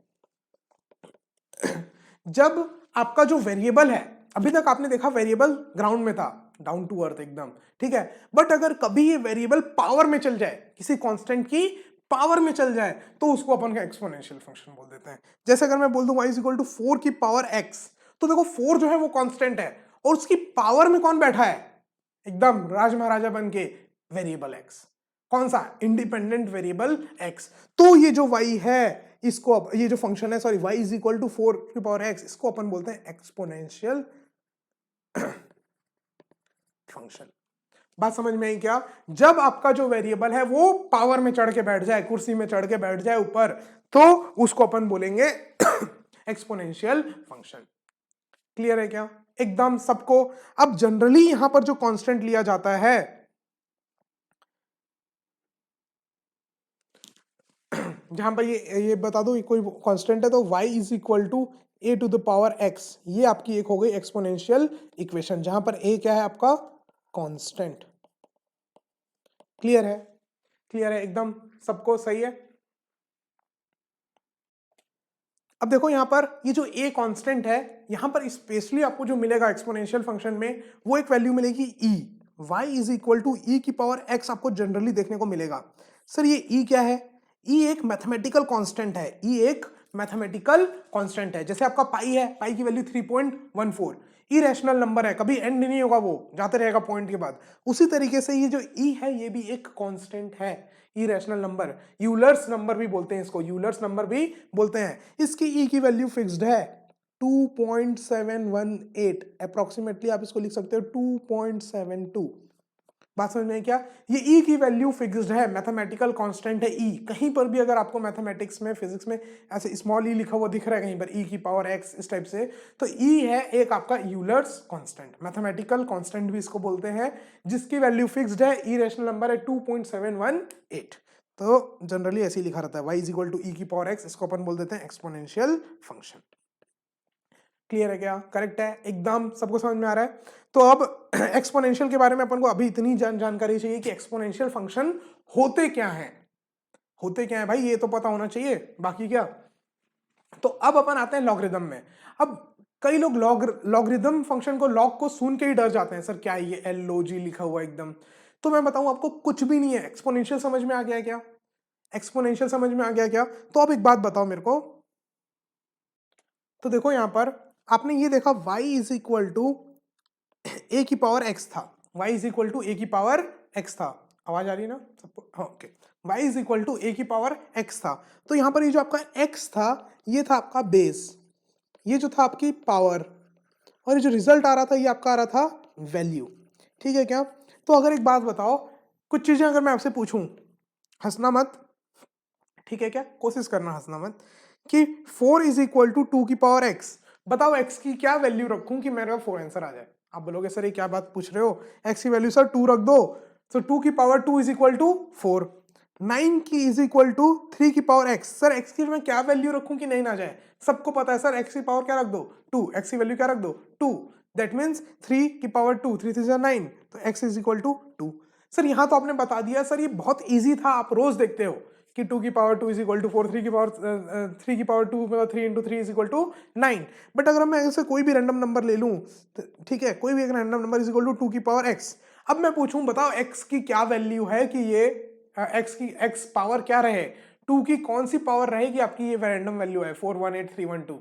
जब आपका जो वेरिएबल है, अभी तक आपने देखा वेरिएबल ग्राउंड में था, डाउन टू अर्थ एकदम, ठीक है, बट अगर कभी ये वेरिएबल पावर में चल जाए, किसी कांस्टेंट की पावर में चल जाए, तो उसको अपन का एक्सपोनेंशियल फंक्शन बोल देते हैं। जैसे अगर मैं बोल दूं y इज इक्वल टू 4 की पावर x, तो देखो 4 जो है वो कांस्टेंट है और उसकी पावर में कौन बैठा है? एकदम राज महाराजा बन के वेरिएबल x। कौन सा? Independent variable x। तो ये जो y है, इसको ये जो फंक्शन है, sorry, y is equal to 4 की पावर x, इसको अपन बोलते हैं एक्सपोनेंशियल फंक्शन। बात समझ में आई क्या? जब आपका जो वेरिएबल है वो पावर में चढ़ के बैठ जाए, कुर्सी में चढ़ के बैठ जाए ऊपर, तो उसको अपन बोलेंगे एक्सपोनेंशियल फंक्शन। क्लियर है क्या एकदम सबको? अब जनरली यहां पर जो कांस्टेंट लिया जाता है, जहां पर ये बता दो कोई कांस्टेंट है, तो y is equal to a to the power x, ये आपकी एक हो गई एक्सपोनेंशियल इक्वेशन, जहां पर a क्या है आपका? कांस्टेंट। क्लियर है? क्लियर है एकदम सबको? सही है। अब देखो यहां पर ये जो a कांस्टेंट है, यहां पर स्पेशली आपको जो मिलेगा एक्सपोनेंशियल फंक्शन में, वो एक वैल्यू मिलेगी e। y is equal to e की पावर x आपको जनरली देखने को मिलेगा। सर ये e क्या है? e एक मैथमेटिकल कांस्टेंट है। e एक मैथमेटिकल कांस्टेंट है। जैसे आपका पाई है, पाई की वैल्यू 3.14, इरेशनल नंबर है, कभी एंड नहीं होगा, वो जाते रहेगा पॉइंट के बाद। उसी तरीके से ये जो e है, ये भी एक कांस्टेंट है, इरेशनल नंबर। यूलर्स नंबर भी बोलते हैं इसको, यूलर्स नंबर भी बोलते हैं। इसकी e की वैल्यू फिक्स्ड है 2.718, अप्रोक्सीमेटली आप इसको लिख सकते हो 2.72। बात समझ में आई क्या? ये e की वैल्यू फिक्स्ड है, मैथमेटिकल कांस्टेंट है e। कहीं पर भी अगर आपको मैथमेटिक्स में, फिजिक्स में ऐसे स्मॉल e लिखा हुआ दिख रहा है कहीं पर, e की पावर x इस टाइप से, तो e है एक आपका यूलर्स कांस्टेंट, मैथमेटिकल कांस्टेंट भी इसको बोलते हैं, जिसकी वैल्यू फिक्स्ड है, ई रैशनल नंबर है 2.718। तो जनरली ऐसे ही लिखा रहता है, y is equal to e की पावर x, इसको अपन बोल देते हैं एक्सपोनेंशियल फंक्शन। क्लियर है क्या? करेक्ट है एकदम सबको समझ में आ रहा है? तो अब एक्सपोनेंशियल के बारे में अपन को अभी इतनी जानकारी चाहिए कि एक्सपोनेंशियल फंक्शन होते क्या हैं। होते क्या है भाई, ये तो पता होना चाहिए, बाकी क्या। तो अब अपन आते हैं लॉगरिदम में। अब कई लोग लॉगरिदम फंक्शन को, लॉग को सुन के ही डर जाते हैं, सर क्या है ये LOG लिखा हुआ एकदम। तो मैं बताऊं आपको, कुछ भी नहीं है। एक्सपोनेंशियल समझ में आ गया क्या? एक्सपोनेंशियल समझ में आ गया क्या? तो अब एक बात बताओ मेरे को, तो देखो यहां पर आपने ये देखा y is equal to a की पावर x था, y is equal to a की पावर x था। आवाज आ रही है ना सबको? हाँ okay. y is equal to a की पावर x था। तो यहां पर ये जो आपका x था, ये था आपका बेस, ये जो था आपकी पावर, और ये जो रिजल्ट आ रहा था, ये आपका आ रहा था वैल्यू। ठीक है क्या? तो अगर एक बात बताओ, कुछ चीजें अगर मैं आपसे पूछूं, हंसना मत, ठीक है क्या? कोशिश करना हंसना मत, कि 4 इज इक्वल टू 2 की पावर x, बताओ x की क्या वैल्यू रखूं कि मेरे 4 आंसर आ जाए? आप बोलोगे सर ये क्या बात पूछ रहे हो, x की वैल्यू सर 2 रख दो, तो 2 की पावर 2 इज इक्वल टू 4। 9 की इज इक्वल टू 3 की पावर x, सर x की मैं क्या वैल्यू रखूं कि नहीं ना जाए? सबको पता है सर x की पावर क्या रख दो? 2। x की वैल्यू क्या रख दो? 2। दैट मीन्स 3 की पावर 2, 3 3 9, तो x is equal to 2। Sir यहां तो आपने बता दिया, सर ये बहुत ईजी था, आप रोज देखते हो कि 2 की पावर 2 इज इक्वल टू 4, 3 की पावर 2 मतलब 3 into 3 is equal to 9। But अगर मैं ऐसे कोई भी रैंडम नंबर ले लूं, ठीक है, कोई भी एक random number is equal to 2 की पावर x, अब मैं पूछूं बताओ x की क्या वैल्यू है कि ये x की x पावर क्या रहे, 2 की कौन सी पावर रहेगी आपकी, ये रैंडम वैल्यू है 418312,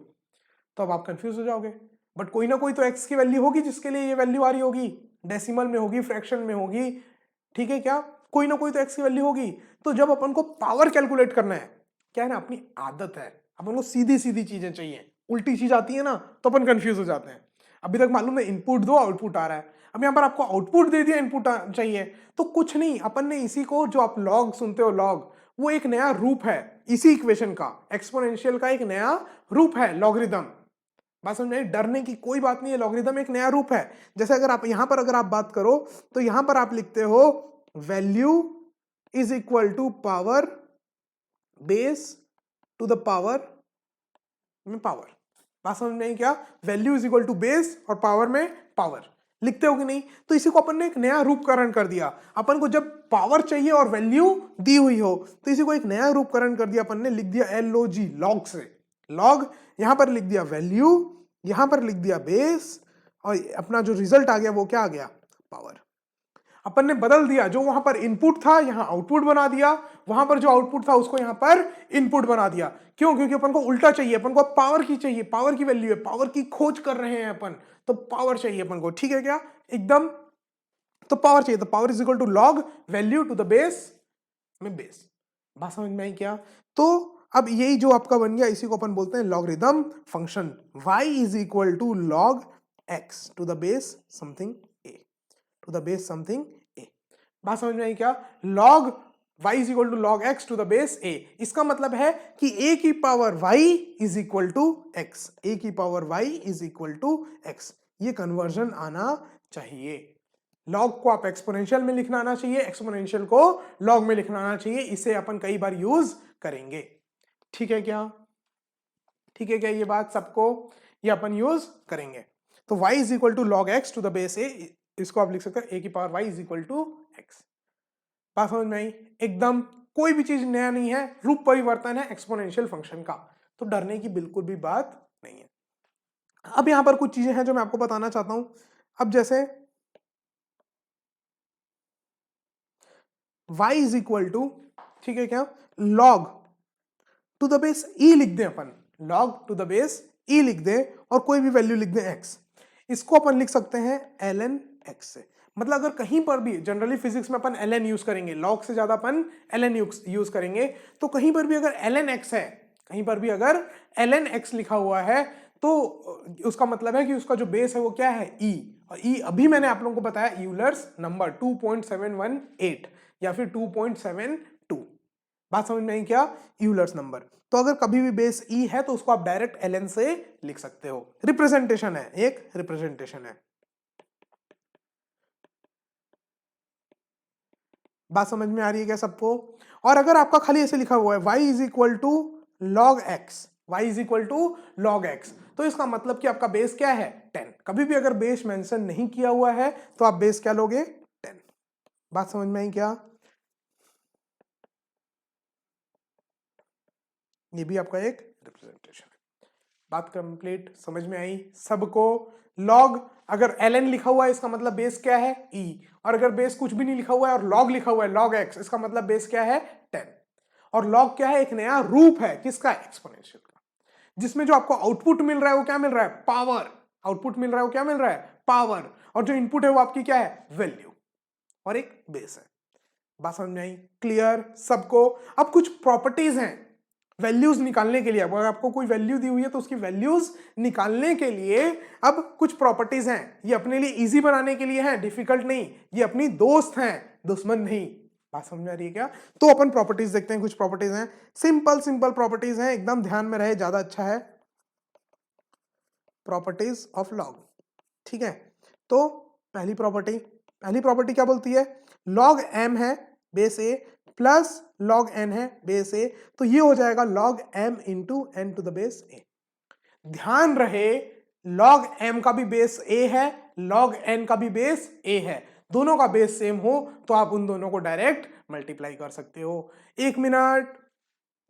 तो अब आप कंफ्यूज हो जाओगे। बट कोई ना कोई तो x की वैल्यू होगी जिसके लिए ये वैल्यू आ रही होगी, डेसिमल में होगी, फ्रैक्शन में होगी, ठीक है क्या? कोई ना कोई तो x की वैल्यू होगी। तो जब अपन को पावर कैलकुलेट करना है, क्या है ना, अपनी आदत है, अपन को सीधी सीधी चीजें चाहिए, उल्टी चीज आती है ना तो अपन कंफ्यूज हो जाते हैं। अभी तक मालूम है इनपुट दो आउटपुट आ रहा है, अब यहां पर आपको आउटपुट दे दिया, इनपुट चाहिए, तो कुछ नहीं, अपन ने इसी को, जो आप लॉग सुनते हो लॉग, वो एक नया रूप है इसी इक्वेशन का, एक्सपोनेंशियल का एक नया रूप है लॉगरिदम। बात समझ में? डरने की कोई बात नहीं है, लॉगरिदम एक नया रूप है। जैसे अगर आप यहां पर अगर आप बात करो, तो यहां पर आप लिखते हो value is equal to power base to the power में पावर। बात समझ में आई क्या? Value is equal to base और पावर में पावर लिखते हो कि नहीं? तो इसी को अपन ने एक नया रूपकरण कर दिया। अपन को जब पावर चाहिए और वैल्यू दी हुई हो तो इसी को एक नया रूपकरण कर दिया अपन ने, लिख दिया LOG, लॉग से। लॉग यहां पर लिख दिया वैल्यू, यहां पर लिख दिया बेस, और अपना जो रिजल्ट आ गया वो क्या आ गया? पावर। अपन ने बदल दिया, जो वहां पर इनपुट था यहां आउटपुट बना दिया, वहां पर जो आउटपुट था उसको यहां पर इनपुट बना दिया। क्यों? क्योंकि अपन को उल्टा चाहिए, अपन को पावर की चाहिए, पावर की वैल्यू है, पावर की खोज कर रहे हैं अपन, तो पावर चाहिए अपन को। ठीक है क्या? एकदम। तो पावर चाहिए, तो power is equal to log value to the base में बेस। बात समझ में आई क्या? तो अब यही जो आपका बन गया, इसी को अपन बोलते हैं logarithm function. y is equal to log x to the base something a, to the base something a। बात समझ में आई क्या? Log y is equal to log x to the base a। इसका मतलब है कि a की power y is equal to x, a की power y is equal to x। ये कन्वर्जन आना चाहिए। लॉग को आप एक्सपोनेंशियल में लिखना आना चाहिए, एक्सपोनेंशियल को लॉग में लिखना आना चाहिए। इसे अपन कई बार यूज करेंगे। ठीक है क्या? ठीक है क्या ये बात सबको? ये अपन यूज करेंगे। तो y is equal to log X to the base a, इसको आप लिख सकते हैं a की power y is equal to x। बात समझ में आई? एकदम कोई भी चीज नया नहीं है, रूप परिवर्तन है एक्सपोनेंशियल फंक्शन का, तो डरने की बिल्कुल भी बात नहीं है। अब यहां पर कुछ चीजें हैं जो मैं आपको बताना चाहता हूं। अब जैसे y इज इक्वल टू, ठीक है क्या, log to the base e लिख दें अपन, log to the base e लिख दें और कोई भी वैल्यू लिख दें x। इसको अपन लिख सकते हैं ln x से। मतलब अगर कहीं पर भी, जनरली फिजिक्स में अपन ln यूज करेंगे, log से ज्यादा अपन ln यूज करेंगे, तो कहीं पर भी अगर ln x है, कहीं पर भी अगर ln x लिखा हुआ है, तो उसका मतलब है कि उसका जो बेस है वो क्या है? e। और e अभी मैंने आप लोगों को बताया यूलर्स नंबर 2.718 या फिर 2.72। बात समझ में आई क्या? Euler's number. तो अगर कभी भी बेस ई है तो उसको आप डायरेक्ट ln से लिख सकते हो। रिप्रेजेंटेशन है, एक रिप्रेजेंटेशन है। बात समझ में आ रही है क्या सबको? और अगर आपका खाली ऐसे लिखा हुआ है y is equal to log X, y is equal to log X, तो इसका मतलब कि आपका बेस क्या है? 10। कभी भी अगर बेस मेंशन नहीं किया हुआ है तो आप बेस क्या लोगे? 10। बात समझ में आई क्या? ये भी आपका एक रिप्रेजेंटेशन है। बात कंप्लीट समझ में आई सबको? लॉग अगर ln लिखा हुआ है इसका मतलब बेस क्या है? e। और अगर बेस कुछ भी नहीं लिखा हुआ है और लॉग लिखा हुआ है लॉग x, इसका मतलब बेस क्या है? 10। और लॉग क्या है? एक नया रूप है, किसका? एक्सपोनेंशियल का, जिसमें जो आपको आउटपुट मिल रहा है वो क्या मिल रहा है? पावर। आउटपुट मिल रहा है वो क्या मिल रहा है? पावर। और जो इनपुट है वो आपकी क्या है? वैल्यू। और एक बेस है। बात समझ में आई? क्लियर सबको? अब कुछ प्रॉपर्टीज हैं वैल्यूज निकालने के लिए। अगर आपको कोई वैल्यू दी हुई है तो उसकी वैल्यूज निकालने के लिए अब कुछ प्रॉपर्टीज हैं। ये अपने लिए इजी बनाने के लिए हैं, डिफिकल्ट नहीं। ये अपनी दोस्त हैं, दुश्मन नहीं। बात समझ में आ रही है क्या? तो अपन प्रॉपर्टीज देखते हैं। कुछ प्रॉपर्टीज हैं, सिंपल सिंपल प्रॉपर्टीज हैं, एकदम ध्यान में रहे, ज्यादा अच्छा है। प्रॉपर्टीज ऑफ लॉग, ठीक है। तो पहली प्रॉपर्टी क्या बोलती है? लॉग m है base a plus log n है बेस a, तो ये हो जाएगा log m into n to the base a। ध्यान रहे लॉग m का भी बेस a है, लॉग n का भी बेस a है, दोनों का बेस सेम हो तो आप उन दोनों को डायरेक्ट मल्टीप्लाई कर सकते हो। एक मिनट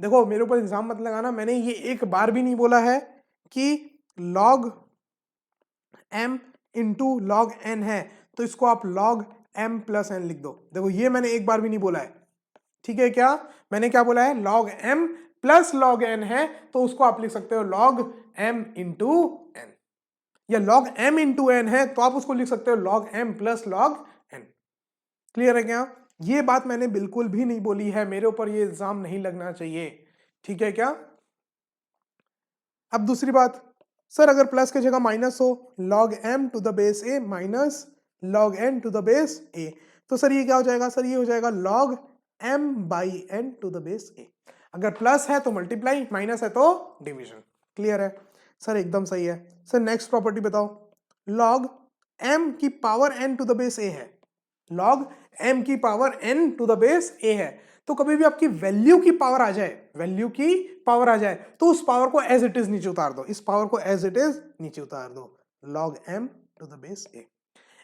देखो, मेरे ऊपर इल्जाम मत लगाना, मैंने ये एक बार भी नहीं बोला है कि log m into log n है तो इसको आप log m प्लस n लिख दो। देखो ये मैंने एक बार भी नहीं बोला है, ठीक है क्या? मैंने क्या बोला है? log m plus log n है तो उसको आप लिख सकते हो log m इंटू n, या log m इंटू n है तो आप उसको लिख सकते हो log m plus log n। Clear है क्या? ये बात मैंने बिल्कुल भी नहीं बोली है, मेरे ऊपर ये इल्जाम नहीं लगना चाहिए, ठीक है क्या? अब दूसरी बात, सर अगर प्लस की जगह माइनस हो, log m to the base a minus log n to the base a, तो सर ये क्या हो जाएगा? सर ये हो जाएगा log m by n to the base a। अगर प्लस है तो मल्टीप्लाई, माइनस है तो डिवीजन। क्लियर है सर? एकदम सही है सर। नेक्स्ट प्रॉपर्टी बताओ। log m की power n to the base a है, log m की power n to the base a है। तो कभी भी आपकी वैल्यू की पावर आ जाए, वैल्यू की पावर आ जाए, तो उस पावर को एज इट इज नीचे उतार दो, इस पावर को एज इट इज नीचे उतार दो, log m to the base a।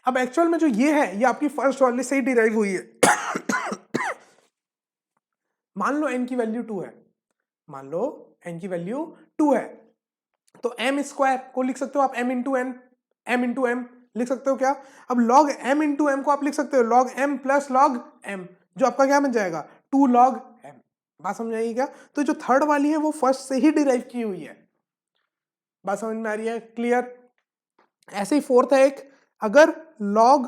अब एक्चुअल में जो ये है, ये आपकी फर्स्ट वाली से ही डिराइव हुई है। मान लो n की वैल्यू 2 है, मान लो n की वैल्यू 2 है, तो m स्क्वायर को लिख सकते हो आप m into n, m into m लिख सकते हो क्या? अब log m इंटू m को आप लिख सकते हो log m plus log m, जो आपका क्या बन जाएगा 2 log m। बात समझ आएगी क्या? तो जो थर्ड वाली है वो फर्स्ट से ही डिराइव की हुई है। बात समझ में आ रही है? क्लियर? ऐसे ही फोर्थ है एक, अगर log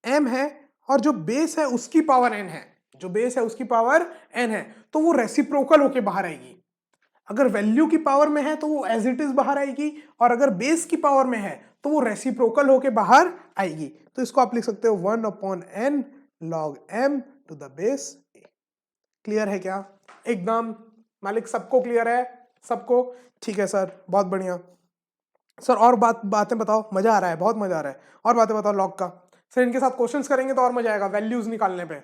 m है और जो बेस है उसकी पावर n है, जो बेस है उसकी पावर n है, तो वो रेसिप्रोकल होके बाहर आएगी। अगर वैल्यू की पावर में है तो वो एज इट इज बाहर आएगी, और अगर बेस की पावर में है तो वो रेसिप्रोकल होके बाहर आएगी। तो इसको आप लिख सकते हो 1/n log m to the base a। Clear है क्या? एकदम मालिक, सबको क्लियर है? सबको ठीक है सर, बहुत बढ़िया सर। और बातें बताओ, मजा आ रहा है, बहुत मजा आ रहा है। और बातें बताओ लॉग का। सर इनके साथ क्वेश्चंस करेंगे तो और मजा आएगा वैल्यूज निकालने पे,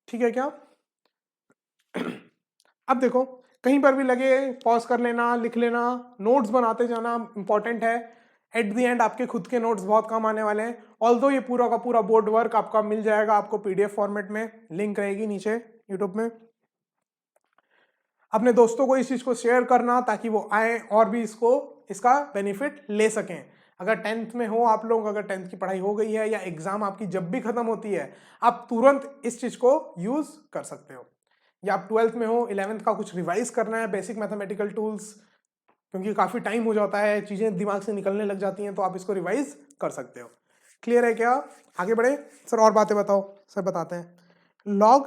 ठीक है क्या? अब देखो, कहीं पर भी लगे पॉज कर लेना, लिख लेना, नोट्स बनाते जाना इंपॉर्टेंट है। एट द एंड आपके खुद के नोट्स बहुत काम आने वाले हैं। ऑल्दो ये पूरा का पूरा बोर्ड वर्क आपका मिल जाएगा आपको पीडीएफ फॉर्मेट में, लिंक रहेगी नीचे यूट्यूब में। अपने दोस्तों को इस चीज को शेयर करना ताकि वो आए और भी इसका बेनिफिट ले सकें। अगर 10th में हो आप लोग, अगर 10th की पढ़ाई हो गई है या एग्जाम आपकी जब भी खत्म होती है, आप तुरंत इस चीज को यूज कर सकते हो। या आप 12th में हो, 11th का कुछ रिवाइज करना है बेसिक मैथमेटिकल टूल्स, क्योंकि काफी टाइम हो जाता है, चीजें दिमाग से निकलने लग जाती हैं, तो आप इसको रिवाइज कर सकते हो। क्लियर है क्या? आगे बढ़े सर, और बातें बताओ। सर बताते हैं log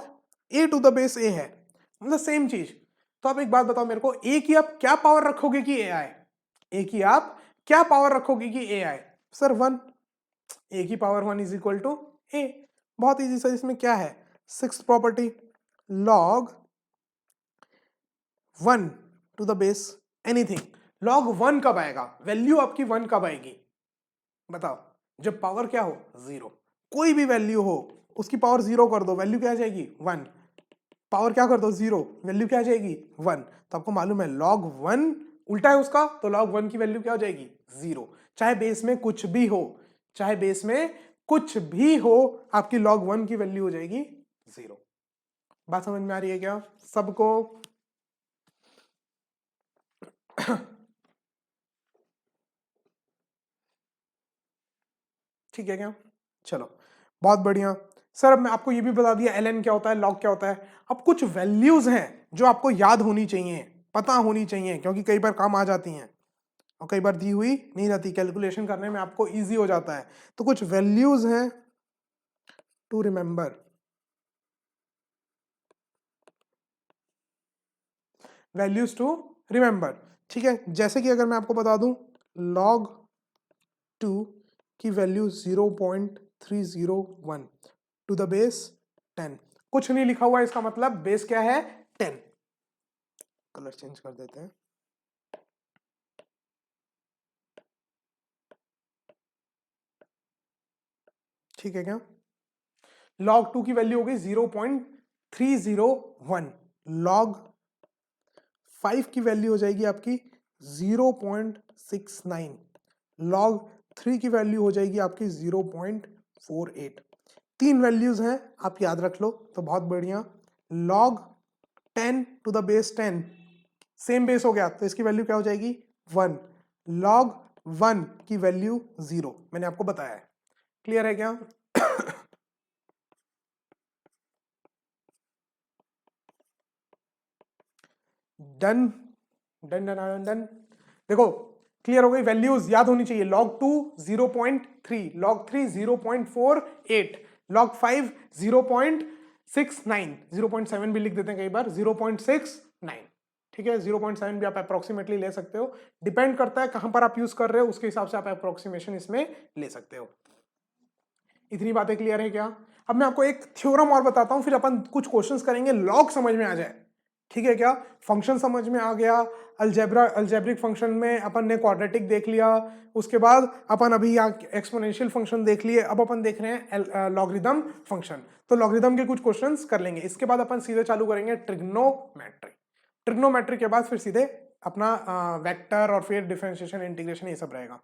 a to the base a है, मतलब सेम चीज। तो आप एक बात बताओ मेरे को, a की आप क्या पावर रखोगे कि a आए? a की आप क्या पावर रखोगे कि a आए? सर 1, a की power 1 is equal to a। बहुत इजी सर, इसमें क्या है? Sixth property, log 1 to the base anything. log 1 कब आएगा? वैल्यू आपकी 1 कब आएगी बताओ? जब पावर क्या हो? 0। कोई भी वैल्यू हो उसकी पावर 0 कर दो, वैल्यू क्या आ जाएगी? 1। पावर क्या कर दो? 0, वैल्यू क्या आ जाएगी? 1। तो आपको मालूम है log 1 उल्टा है उसका, तो log 1 की वैल्यू क्या हो जाएगी? 0। चाहे बेस में कुछ भी हो, चाहे बेस में कुछ भी हो, आपकी log 1 की वैल्यू हो जाएगी 0। बात समझ में आ रही है क्या सबको? ठीक है क्या? चलो बहुत बढ़िया सर। अब मैं आपको ये भी बता दिया ln क्या होता है, log क्या होता है। अब कुछ वैल्यूज हैं जो आपको याद होनी चाहिए, पता होनी चाहिए, क्योंकि कई बार काम आ जाती हैं और कई बार दी हुई नहीं रहती, कैलकुलेशन करने में आपको इजी हो जाता है। तो कुछ वैल्यूज हैं to remember, values to remember, ठीक है। जैसे कि अगर मैं आपको बता दूं log 2 की वैल्यू 0.301 टू द बेस 10। कुछ नहीं लिखा हुआ, इसका मतलब बेस क्या है? 10। कलर चेंज कर देते हैं, ठीक है क्या? log 2 की वैल्यू हो गई 0.301, log 5 की वैल्यू हो जाएगी आपकी 0.69, log 3 की वैल्यू हो जाएगी आपकी 0.48। 3 वैल्यूज हैं, आप याद रख लो तो बहुत बढ़िया। log 10 to the base 10, same base हो गया तो इसकी वैल्यू क्या हो जाएगी? 1। log 1 की वैल्यू 0, मैंने आपको बताया है। क्लियर है क्या? Done done done done done. देखो क्लियर हो गई, वैल्यूज याद होनी चाहिए। log 2 0.3, log 3 0.48, log 5 0.69, 0.7 भी लिख देते हैं कई बार, 0.69, ठीक है। 0.7 भी आप अप्रोक्सीमेटली ले सकते हो, डिपेंड करता है कहां पर आप यूज कर रहे हो, उसके हिसाब से आप अप्रोक्सीमेशन इसमें ले सकते हो। इतनी बातें क्लियर है क्या? अब मैं आपको एक थ्योरम और बताता हूं, फिर अपन कुछ क्वेश्चंस करेंगे, लॉग समझ में आ जाए ठीक है क्या? फंक्शन समझ में आ गया। अलजेब्रिक फंक्शन में अपन ने क्वाड्रेटिक देख लिया, उसके बाद अपन अभी यहाँ एक्सपोनेंशियल फंक्शन देख लिए, अब अपन देख रहे हैं लॉगरिदम फंक्शन। तो लॉगरिदम के कुछ क्वेश्चंस कर लेंगे, इसके बाद अपन सीधे चालू करेंगे ट्रिग्नोमेट्री। ट्रिग्नोमेट्री के बाद फिर सीधे अपना वेक्टर और फिर डिफरेंशिएशन, इंटीग्रेशन, ये सब रहेगा।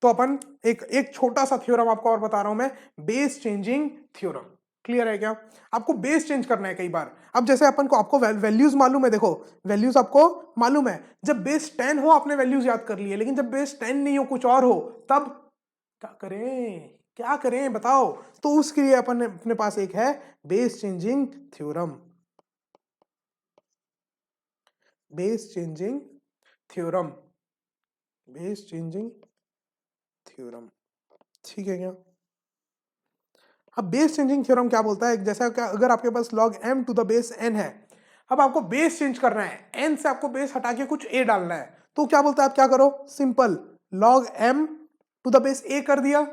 तो अपन एक छोटा सा थ्योरम आपको और बता रहा हूं मैं, बेस चेंजिंग थ्योरम। क्लियर है क्या? आपको बेस चेंज करना है कई बार। अब जैसे अपन को, आपको वैल्यूज मालूम है, देखो वैल्यूज आपको मालूम है, जब बेस 10 हो आपने वैल्यूज याद कर लिए, लेकिन जब बेस 10 नहीं हो, कुछ और हो, तब क्या करें? क्या करें बताओ? तो उसके लिए अपन अपने पास एक है base changing theorem. Base changing theorem, base changing theorem, ठीक है क्या? अब बेस चेंजिंग थ्योरम क्या बोलता है, जैसा कि अगर आपके पास log m to the base n है, अब आपको बेस चेंज करना है, n से आपको बेस हटा के कुछ a डालना है, तो क्या बोलता है, आप क्या करो, simple log m to the base a कर दिया,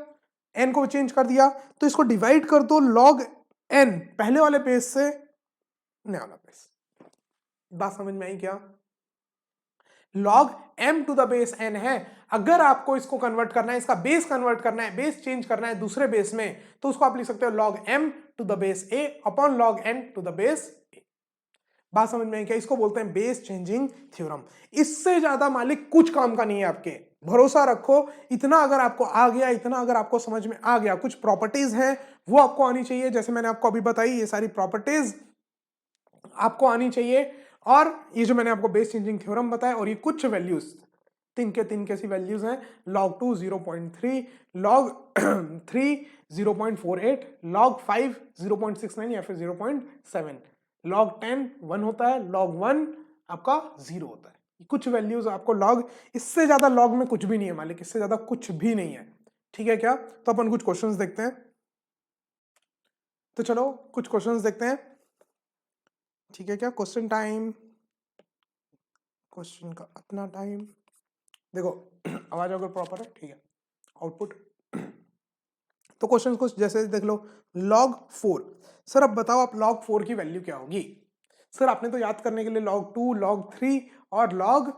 n को चेंज कर दिया, तो इसको डिवाइड कर दो log n पहले वाले बेस से नया वाला बेस। बात समझ में आई क्या? log m to the base n है, अगर आपको इसको कन्वर्ट करना है, इसका बेस कन्वर्ट करना है, बेस चेंज करना है दूसरे बेस में, तो उसको आप लिख सकते हो log m to the base a upon log n to the base a। बात समझ में आई क्या? इसको बोलते हैं बेस चेंजिंग थ्योरम। इससे ज्यादा मालिक कुछ काम का नहीं है आपके, भरोसा रखो। इतना अगर आपको आ गया, इतना अगर आपको समझ में आ गया, कुछ प्रॉपर्टीज हैं वो आपको आनी चाहिए, जैसे मैंने आपको अभी बताई, ये सारी प्रॉपर्टीज आपको आनी चाहिए। और ये जो मैंने आपको बेस चेंजिंग थ्योरम बताया, और ये कुछ वैल्यूज, तीन कैसी वैल्यूज हैं, log 2 0.3, log 3 0.48, log 5 0.69 या फिर 0.7, log 10 1 होता है, log 1 आपका 0 होता है। कुछ वैल्यूज आपको log, इससे ज्यादा log में कुछ भी नहीं है मालिक, इससे ज्यादा कुछ भी नहीं है। ठीक है क्या? तो अपन कुछ क्वेश्चंस देखते हैं। तो चलो कुछ क्वेश्चंस देखते हैं। ठीक है क्या? क्वेश्चन टाइम, क्वेश्चन का अपना टाइम। देखो आवाज अगर प्रॉपर है, ठीक है, आउटपुट। तो क्वेश्चन कुछ जैसे देख लो, log 4, सर अब बताओ आप log 4 की वैल्यू क्या होगी? सर आपने तो याद करने के लिए log 2, log 3 और log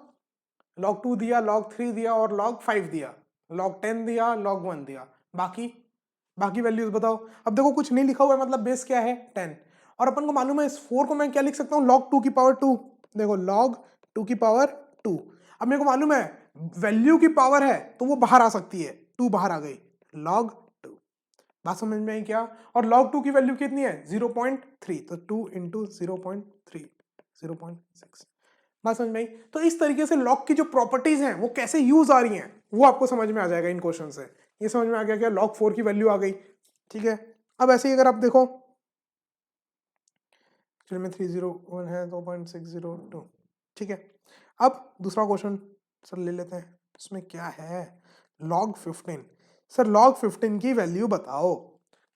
2 दिया, log 3 दिया और log 5 दिया, log 10 दिया, log 1 दिया, बाकी बाकी वैल्यूज बताओ। अब देखो कुछ नहीं लिखा हुआ है, मतलब बेस क्या है 10, और अपन को मालूम है इस 4 को मैं क्या लिख सकता हूँ, log 2 की पावर 2। देखो log 2 की पावर 2, अब मेरे को मालूम है वैल्यू की पावर है तो वो बाहर आ सकती है, 2 बाहर आ गई, log 2। बात समझ में आई क्या? और log 2 की वैल्यू कितनी है 0.3, तो 2 इंटू 0.3 0.6। बात समझ में आई? तो इस तरीके से log की जो प्रॉपर्टीज हैं वो कैसे यूज आ रही हैं वो आपको समझ में आ जाएगा इन क्वेश्चन से। ये समझ में आ गया क्या? log 4 की वैल्यू आ गई। ठीक है, अब ऐसे ही अगर आप देखो, एक्चुअली में 301 है, 2.602। ठीक है, अब दूसरा क्वेश्चन सर ले लेते हैं, इसमें क्या है, log 15। सर log 15 की वैल्यू बताओ।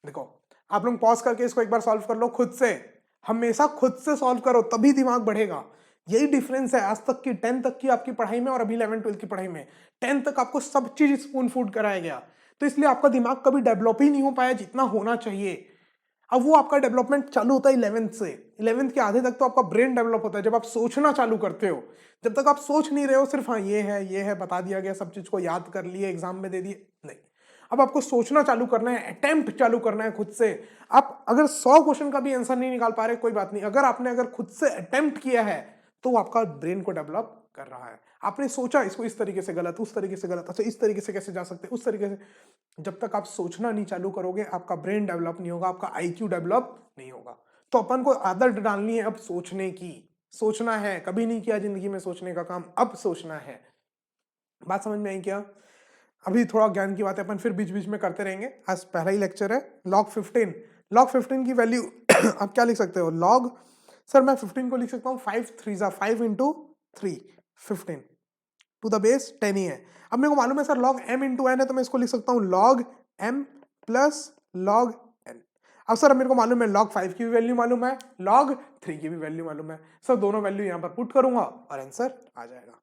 देखो आप लोग पॉज करके इसको एक बार सॉल्व कर लो खुद से, हमेशा खुद से सॉल्व करो तभी दिमाग बढ़ेगा। यही डिफरेंस है आज तक की 10 तक की आपकी पढ़ाई में और अभी 11 12 की पढ़ाई में। 10 तक आपको सब चीज स्पून फूड कराया गया, तो इसलिए आपका दिमाग कभी डेवलप ही नहीं हो पाया जितना होना चाहिए। अब वो आपका डेवलपमेंट चालू होता है 11th से, 11th के आधे तक तो आपका ब्रेन डेवलप होता है जब आप सोचना चालू करते हो। जब तक आप सोच नहीं रहे हो, सिर्फ हाँ ये है बता दिया गया, सब चीज को याद कर लिए, एग्जाम में दे दिए, नहीं। अब आपको सोचना चालू करना है, अटेम्प्ट चालू करना है खुद से। आप अगर 100 क्वेश्चन का भी आंसर नहीं निकाल पा रहे, कोई बात नहीं, अगर आपने खुद से अटेम्प्ट किया है तो वो आपका ब्रेन को डेवलप कर रहा है। आपने सोचा इसको इस तरीके से गलत, उस तरीके से गलत, अच्छा इस तरीके से कैसे जा सकते, उस तरीके से। जब तक आप सोचना नहीं चालू करोगे आपका ब्रेन डेवलप नहीं होगा, आपका आईक्यू डेवलप नहीं होगा। तो अपन को आदत डालनी है अब सोचने की, सोचना है, कभी नहीं किया जिंदगी में सोचने का काम, अब सोचना है। बात समझ में आई क्या? अभी थोड़ा ज्ञान की बात है अपन फिर बीच बीच में करते रहेंगे, आज पहला ही लेक्चर है। log 15, log 15 की वैल्यू आप क्या लिख सकते हो, log, सर मैं 15 को लिख सकता हूँ 5 3 5 इंटू 3 15 टू द बेस 10 ही है। अब मेरे को मालूम है sir log m into n है, तो मैं इसको लिख सकता हूँ log m plus log n। अब सर मेरे को मालूम है log 5 की भी वैल्यू मालूम है, log 3 की भी वैल्यू मालूम है, सर दोनों वैल्यू यहाँ पर पुट करूंगा और आंसर आ जाएगा।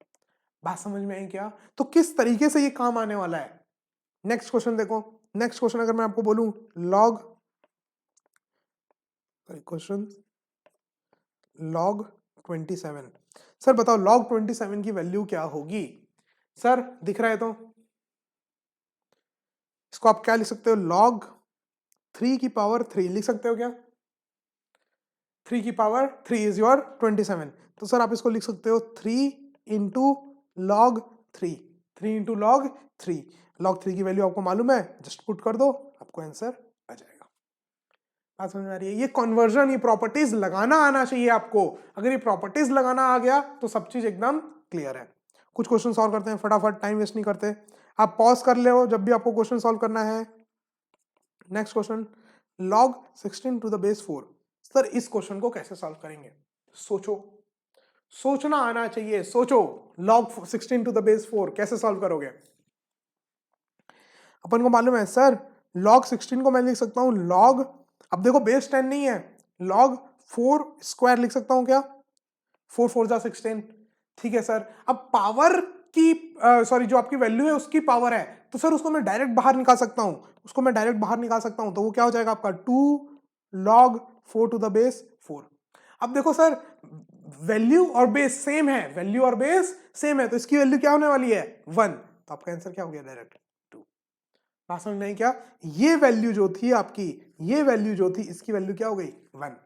बात समझ में आई क्या? तो किस तरीके से ये काम आने वाला है। नेक्स्ट क्वेश्चन देखो, नेक्स्ट क्वेश्चन अगर मैं आपको बोलूं log 20 27। सर बताओ log 27 की वैल्यू क्या होगी? सर दिख रहा है तो इसको आप क्या लिख सकते हो? log 3 की पावर 3 लिख सकते हो क्या? 3 की पावर 3 इज योर 27। तो सर आप इसको लिख सकते हो 3 into log 3, 3 into log 3। Log 3 की वैल्यू आपको मालूम है, जस्ट पुट कर दो, आपको आंसर आ जाएगा। बात समझ में आ रही है? ये कन्वर्जन, ये प्रॉपर्टीज लगाना आना चाहिए आपको। अगर ये प्रॉपर्टीज लगाना आ गया तो सब चीज एकदम क्लियर है। कुछ क्वेश्चन सॉल्व करते हैं फटाफट, टाइम वेस्ट नहीं करते। आप पॉज कर ले हो जब भी आपको क्वेश्चन सॉल्व करना है। Next question, log 16 to the base 4। Sir इस क्वेश्चन को कैसे सॉल्व करेंगे? सोचो, सोचना आना चाहिए, सोचो। log 16 टू द बेस 4 कैसे सॉल्व करोगे? अपन को मालूम है सर, log 16 को मैं लिख सकता हूं log, अब देखो बेस 10 नहीं है, log 4 स्क्वायर लिख सकता हूं क्या? 4 4 जा 16। ठीक है सर। अब पावर की सॉरी जो आपकी वैल्यू है उसकी पावर है, तो सर उसको मैं डायरेक्ट बाहर निकाल सकता हूं, उसको मैं डायरेक्ट बाहर निकाल सकता हूं। तो वो क्या हो जाएगा आपका 2 log 4 टू द बेस 4। अब देखो सर, वैल्यू और बेस सेम है, वैल्यू और बेस सेम है, तो इसकी वैल्यू क्या होने वाली है? 1। तो आपका आंसर क्या हो गया? डायरेक्ट 2। बात समझ में आई क्या? ये वैल्यू जो थी आपकी, ये वैल्यू जो थी, इसकी वैल्यू क्या हो गई? 1।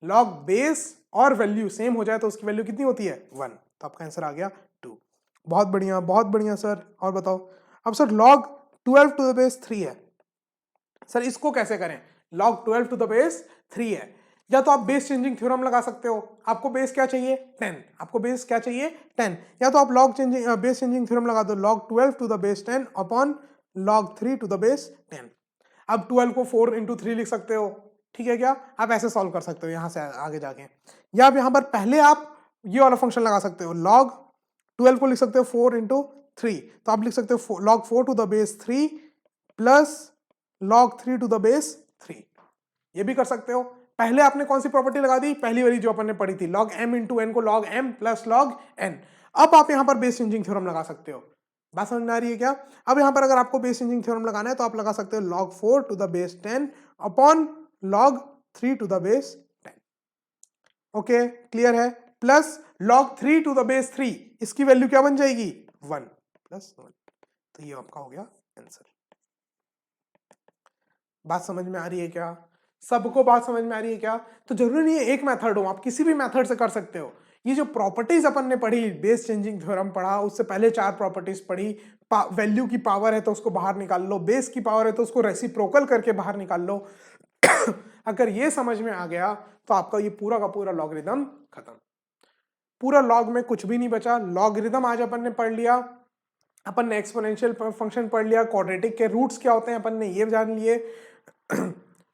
लॉग बेस और वैल्यू सेम हो जाए तो उसकी वैल्यू कितनी होती है? 1। तो आपका आंसर आ गया 2। बहुत बढ़िया, बहुत बढ़िया सर। और बताओ, अब sir log 12 to the base 3 है, सर इसको कैसे करें? log 12 टू द बेस 3 है, या तो आप बेस चेंजिंग थ्योरम लगा सकते हो। आपको बेस क्या चाहिए? 10। आपको बेस क्या चाहिए? 10। या तो आप log changing base changing theorem लगा दो, log 12 to the base 10 upon log 3 to the base 10। अब 12 को 4 इंटू 3 लिख सकते हो, ठीक है क्या? आप ऐसे सॉल्व कर सकते हो यहां से आगे जाके, या आप यहां पर पहले आप ये वाला फंक्शन लगा सकते हो, log 12 को लिख सकते हो 4 इंटू 3, तो आप लिख सकते हो log 4 to the base 3 plus log 3 to the base 3। ये भी कर सकते हो। पहले आपने कौन सी प्रॉपर्टी लगा दी? पहली वाली जो अपन ने पढ़ी थी, log m इंटू n को log m plus log n। अब आप यहां पर बेस चेंजिंग थ्योरम लगा सकते हो। बात समझ में आ रही है क्या? अब यहां पर अगर आपको बेस चेंजिंग थ्योरम लगाना है तो आप लगा सकते हो log 4 to the base 10 upon log 3 to the base 10। Okay, clear है? Plus log 3 to the base 3, इसकी वैल्यू क्या बन जाएगी? 1 प्लस 1। तो ये आपका हो गया आंसर। बात समझ में आ रही है क्या? सबको बात समझ में आ रही है क्या? तो जरूरी नहीं है एक मेथड हो, आप किसी भी मेथड से कर सकते हो। ये जो प्रॉपर्टीज अपन ने पढ़ी, बेस चेंजिंग थ्योरम पढ़ा, उससे पहले 4 प्रॉपर्टीज पढ़ी। वैल्यू की पावर है तो उसको बाहर निकाल लो, बेस की पावर है तो उसको रेसिप्रोकल करके बाहर निकाल लो। अगर ये समझ में आ गया तो आपका ये पूरा का पूरा लॉगरिदम खत्म। पूरा लॉग में कुछ भी नहीं बचा। लॉगरिदम आज अपन ने पढ़ लिया, अपन ने एक्सपोनेंशियल फंक्शन पढ़ लिया, क्वाड्रेटिक के रूट्स क्या होते हैं अपन ने ये जान लिए,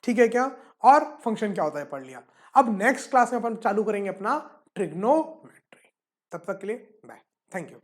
ठीक है क्या? और फंक्शन क्या होता है पढ़ लिया। अब नेक्स्ट क्लास में अपन चालू करेंगे अपना ट्रिग्नोमेट्री। तब तक के लिए बाय, थैंक यू।